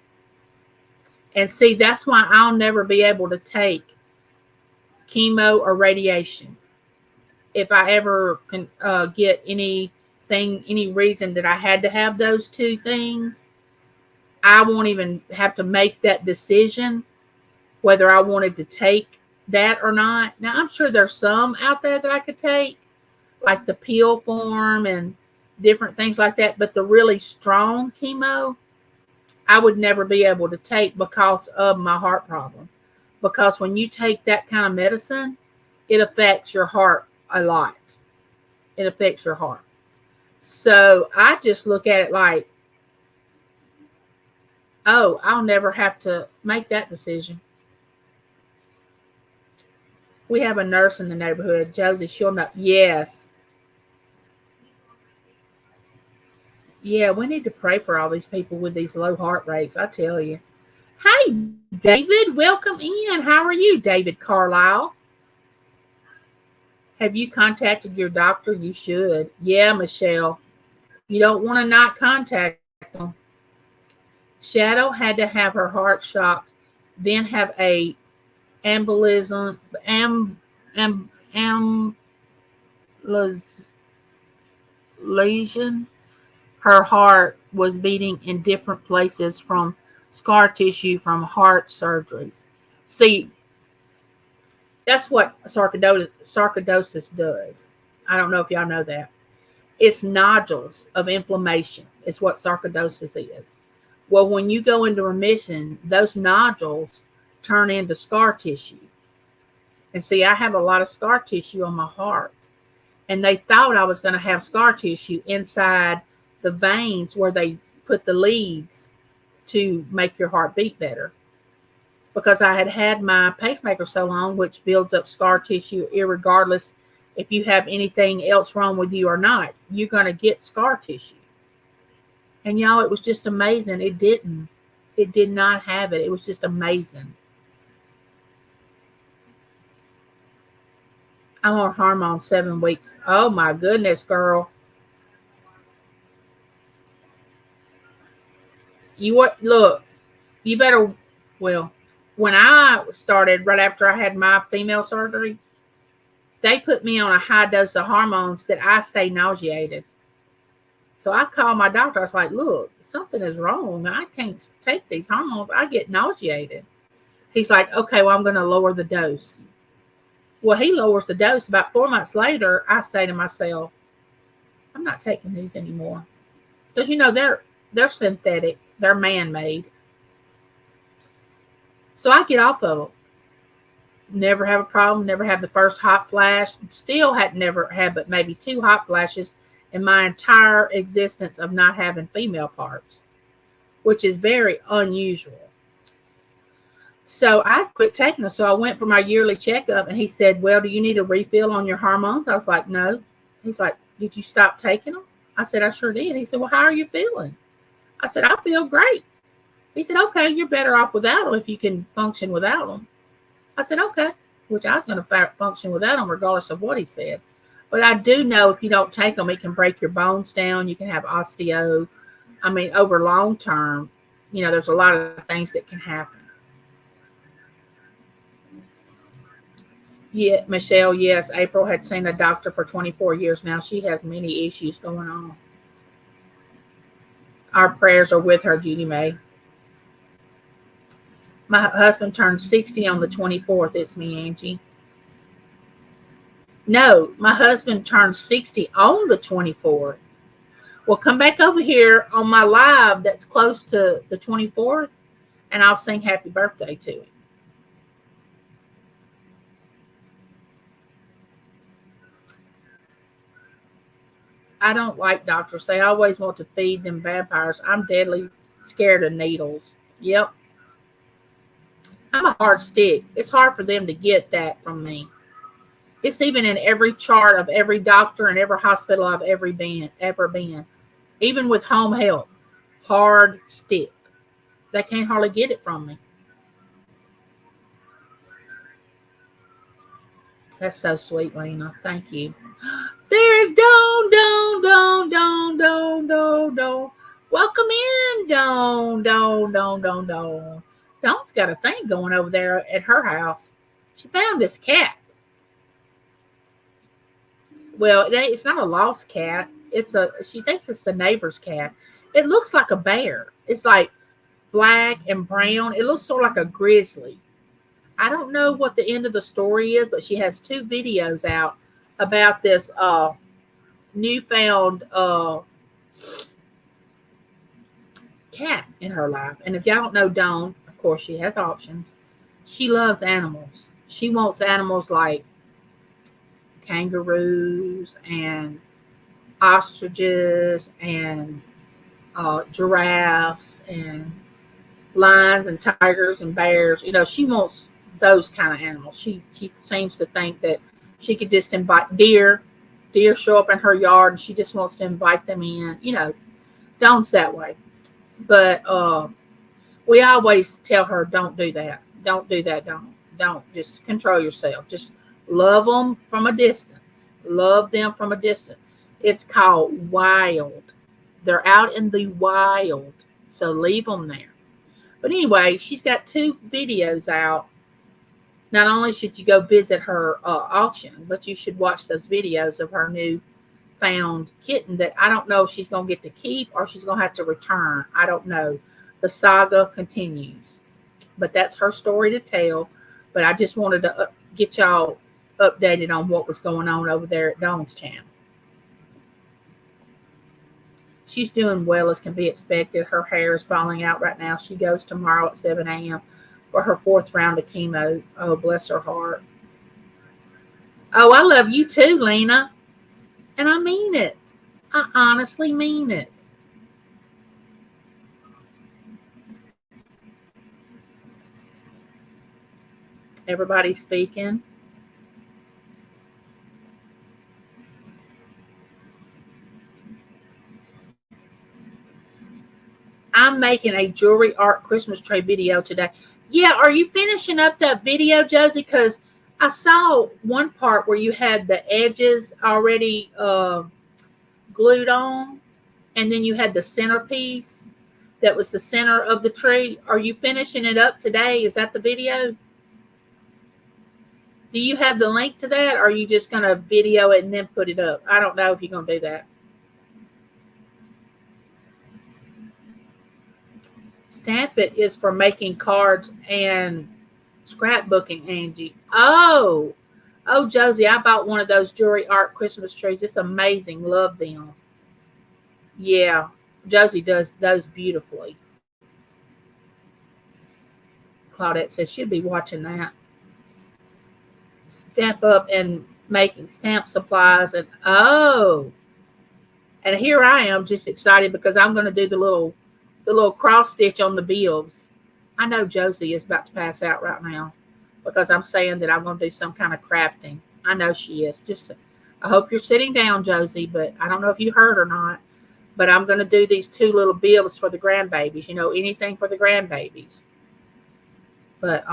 And see, that's why I'll never be able to take chemo or radiation. If I ever can get any reason that I had to have those 2 things, I won't even have to make that decision whether I wanted to take that or not. Now, I'm sure there's some out there that I could take, like the pill form and different things like that. But the really strong chemo, I would never be able to take because of my heart problem. Because when you take that kind of medicine, it affects your heart a lot. It affects your heart. So I just look at it like, oh, I'll never have to make that decision. We have a nurse in the neighborhood, Josie. She'll know. Yes. Yeah, we need to pray for all these people with these low heart rates. I tell you. Hey, David, welcome in. How are you, David Carlisle? Have you contacted your doctor? You should. Yeah, Michelle. You don't want to not contact them. Shadow had to have her heart shocked, then have a embolism, lesion. Her heart was beating in different places from scar tissue from heart surgeries. See, that's what sarcoidosis does. I don't know if y'all know that. It's nodules of inflammation is what sarcoidosis is. Well, when you go into remission, those nodules turn into scar tissue. And see, I have a lot of scar tissue on my heart. And they thought I was going to have scar tissue inside the veins where they put the leads to make your heart beat better. Because I had had my pacemaker so long, which builds up scar tissue, irregardless if you have anything else wrong with you or not. You're going to get scar tissue. And y'all, it was just amazing. It didn't. It did not have it. It was just amazing. I'm on hormones 7 weeks. Oh my goodness, girl. Look, you better, well, when I started right after I had my female surgery, they put me on a high dose of hormones that I stay nauseated. So I called my doctor. I was like, look, something is wrong. I can't take these hormones. I get nauseated. He's like, okay, well, I'm going to lower the dose. Well, he lowers the dose. About 4 months later, I say to myself, I'm not taking these anymore. Because, they're synthetic. They're man-made. So I get off of them. Never have a problem. Never have the first hot flash. Still had never had but maybe 2 hot flashes in my entire existence of not having female parts, which is very unusual. So I quit taking them. So I went for my yearly checkup, and he said, well, do you need a refill on your hormones? I was like, no. He's like, did you stop taking them? I said, I sure did. He said, well, how are you feeling? I said, I feel great. He said, okay, you're better off without them if you can function without them. I said, okay. which I was going to function without them regardless of what he said. But I do know if you don't take them, it can break your bones down. You can have osteo. I mean, over long term, there's a lot of things that can happen. Yeah, Michelle, yes. April had seen a doctor for 24 years now. She has many issues going on. Our prayers are with her, Judy May. My husband turned 60 on the 24th. It's me, Angie. No, my husband turned 60 on the 24th. Well, come back over here on my live that's close to the 24th, and I'll sing happy birthday to him. I don't like doctors. They always want to feed them vampires. I'm deadly scared of needles. Yep. I'm a hard stick. It's hard for them to get that from me. It's even in every chart of every doctor and every hospital I've ever been. Even with home health. Hard stick. They can't hardly get it from me. That's so sweet, Lena. Thank you. There is Don. Welcome in, Don. Dawn's got a thing going over there at her house. She found this cat. Well, it's not a lost cat. She thinks it's the neighbor's cat. It looks like a bear. It's like black and brown. It looks sort of like a grizzly. I don't know what the end of the story is, but she has 2 videos out about this newfound cat in her life. And if y'all don't know Dawn, of course she has options. She loves animals. She wants animals like kangaroos and ostriches and giraffes and lions and tigers and bears. She wants those kind of animals. She seems to think that she could just invite deer show up in her yard and she just wants to invite them in. Dawn's that way. But we always tell her, don't do that. Don't do that, Dawn. Don't. Just control yourself. Just love them from a distance. Love them from a distance. It's called wild. They're out in the wild. So leave them there. But anyway, she's got 2 videos out. Not only should you go visit her auction, but you should watch those videos of her new found kitten that I don't know if she's going to get to keep or she's going to have to return. I don't know. The saga continues. But that's her story to tell. But I just wanted to get y'all updated on what was going on over there at Dawn's channel. She's doing well as can be expected. Her hair is falling out right now. She goes tomorrow at 7 a.m. for her 4th round of chemo. Oh, bless her heart. Oh, I love you too, Lena. And I mean it. I honestly mean it. Everybody speaking. I'm making a jewelry art Christmas tree video today. Yeah, are you finishing up that video, Josie? Because I saw one part where you had the edges already glued on, and then you had the centerpiece that was the center of the tree. Are you finishing it up today? Is that the video? Do you have the link to that, or are you just going to video it and then put it up? I don't know if you're going to do that. Stamp It is for making cards and scrapbooking, Angie. Oh, Josie, I bought one of those jewelry art Christmas trees. It's amazing. Love them. Yeah, Josie does those beautifully. Claudette says she'll be watching that. Stamp Up and making stamp supplies. And and here I am just excited because I'm going to do the little cross stitch on the bibs. I know Josie is about to pass out right now because I'm saying that I'm going to do some kind of crafting. I know she is. I hope you're sitting down, Josie, but I don't know if you heard or not. But I'm going to do these 2 little bibs for the grandbabies. Anything for the grandbabies. But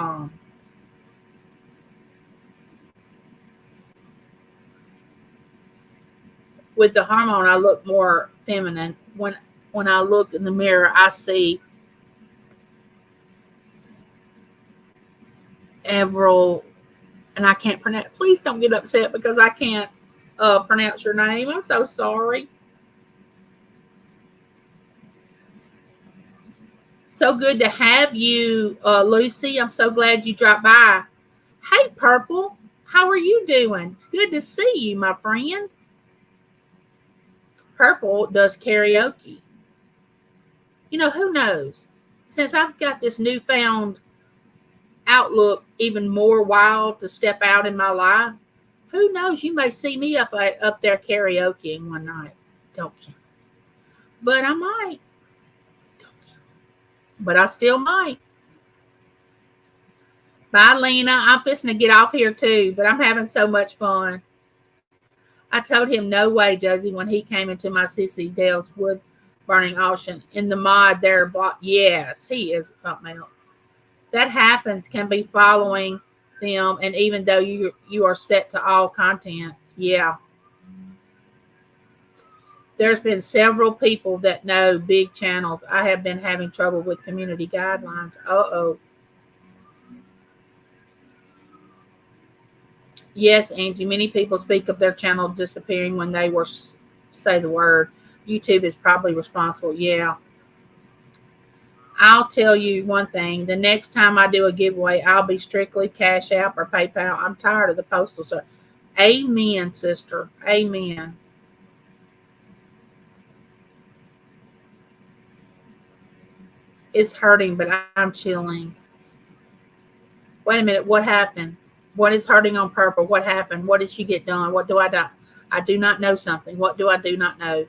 with the hormone, I look more feminine. When I look in the mirror, I see Avril, and I can't pronounce. Please don't get upset because I can't pronounce your name. I'm so sorry. So good to have you, Lucy. I'm so glad you dropped by. Hey, Purple, how are you doing? It's good to see you, my friend. Purple does karaoke. You know, who knows? Since I've got this newfound outlook, even more wild to step out in my life, who knows? You may see me up there karaokeing one night. Don't count. But I might. But I still might. Bye, Lena. I'm fixing to get off here too, but I'm having so much fun. I told him no way, Josie, when he came into my CC Dale's wood burning auction in the mod there. Yes, he is something else. That happens, can be following them, and even though you are set to all content, yeah. There's been several people that know big channels. I have been having trouble with community guidelines. Uh-oh. Yes, Angie, many people speak of their channel disappearing when they say the word. YouTube is probably responsible. Yeah. I'll tell you one thing. The next time I do a giveaway, I'll be strictly Cash App or PayPal. I'm tired of the postal service. Amen, sister. Amen. It's hurting, but I'm chilling. Wait a minute. What happened? What is hurting on Purple? What happened? What did she get done? What do I do? I do not know something. What do I do not know?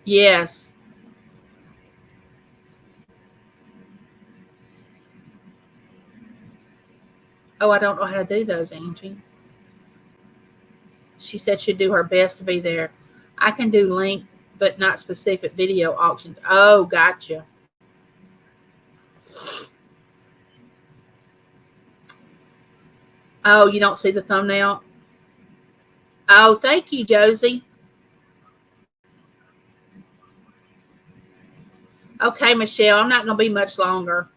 Yes. Oh, I don't know how to do those, Angie. She said she'd do her best to be there. I can do link, but not specific video auctions. Oh, gotcha. Oh, you don't see the thumbnail? Oh, thank you, Josie. Okay, Michelle, I'm not going to be much longer.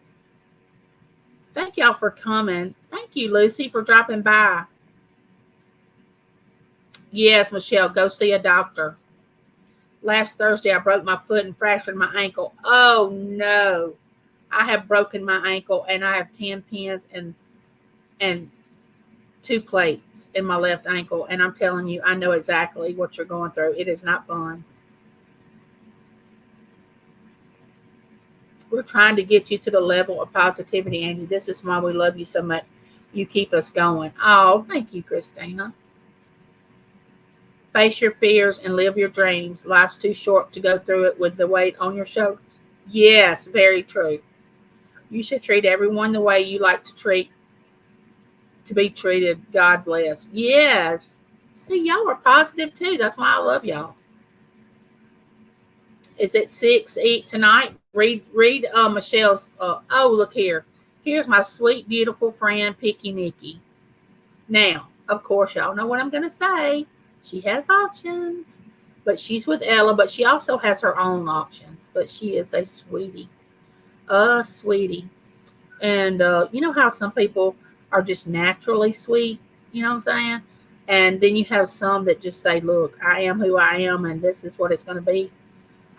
Thank y'all for coming. Thank you, Lucy, for dropping by. Yes, Michelle, go see a doctor. Last Thursday, I broke my foot and fractured my ankle. Oh, no. I have broken my ankle, and I have 10 pins and 2 plates in my left ankle. And I'm telling you, I know exactly what you're going through. It is not fun. We're trying to get you to the level of positivity, Andy. This is why we love you so much. You keep us going. Oh, thank you, Christina. Face your fears and live your dreams. Life's too short to go through it with the weight on your shoulders. Yes, very true. You should treat everyone the way you like to be treated. God bless. Yes. See, y'all are positive too. That's why I love y'all. Is it 6 tonight? Read Michelle's. Oh, look here. Here's my sweet, beautiful friend, Picky Nikki. Now, of course, y'all know what I'm going to say. She has auctions, but she's with Ella, but she also has her own auctions. But she is a sweetie. Sweetie. And you know how some people are just naturally sweet? You know what I'm saying? And then you have some that just say, look, I am who I am, and this is what it's going to be.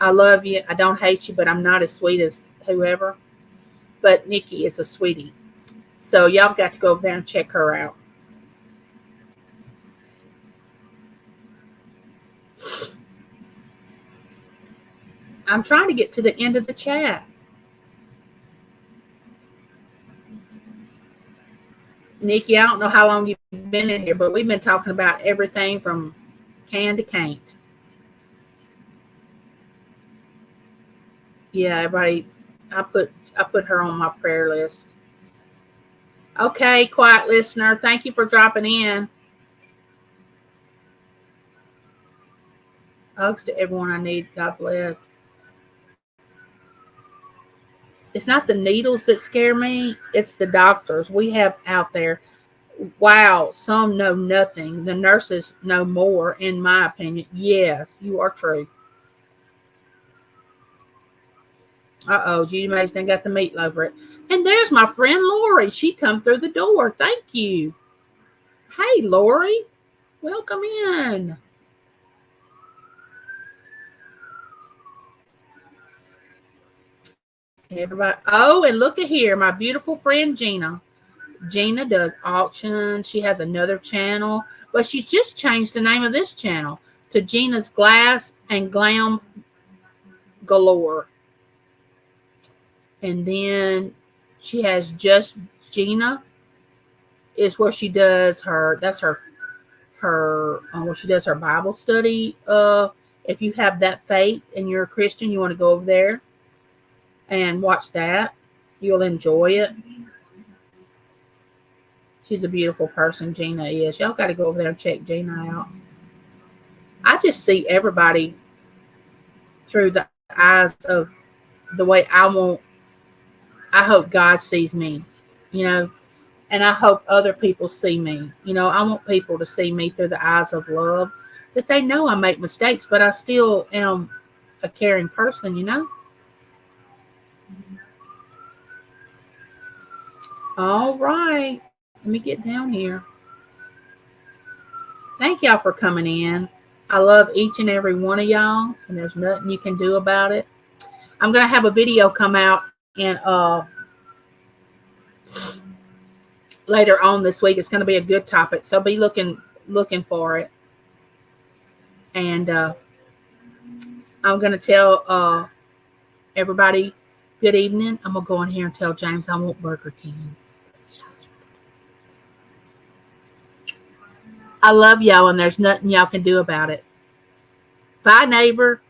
I love you. I don't hate you, but I'm not as sweet as whoever. But Nikki is a sweetie. So y'all got to go over there and check her out. I'm trying to get to the end of the chat. Nikki, I don't know how long you've been in here, but we've been talking about everything from can to can't. Yeah, everybody, I put her on my prayer list. Okay, quiet listener, thank you for dropping in. Hugs to everyone I need. God bless. It's not the needles that scare me. It's the doctors we have out there. Wow, some know nothing. The nurses know more, in my opinion. Yes, you are true. Uh-oh, Judy Mays done got the meat over it. And there's my friend Lori. She come through the door. Thank you. Hey, Lori. Welcome in. Everybody. Oh, and look at here. My beautiful friend Gina. Gina does auctions. She has another channel, but she's just changed the name of this channel to Gina's Glass and Glam Galore. And then she has Just Gina is where she does that's her where she does her Bible study. If you have that faith and you're a Christian, you want to go over there and watch that. You'll enjoy it. She's a beautiful person, Gina is. Y'all got to go over there and check Gina out. I just see everybody through the eyes of the way I hope God sees me, you know, and I hope other people see me. You know, I want people to see me through the eyes of love, that they know I make mistakes, but I still am a caring person, you know. All right. Let me get down here. Thank y'all for coming in. I love each and every one of y'all, and there's nothing you can do about it. I'm going to have a video come out in later on this week. It's going to be a good topic, so be looking for it. And I'm going to tell everybody good evening. I'm going to go in here and tell James I want Burger King. I love y'all, and there's nothing y'all can do about it. Bye, neighbor.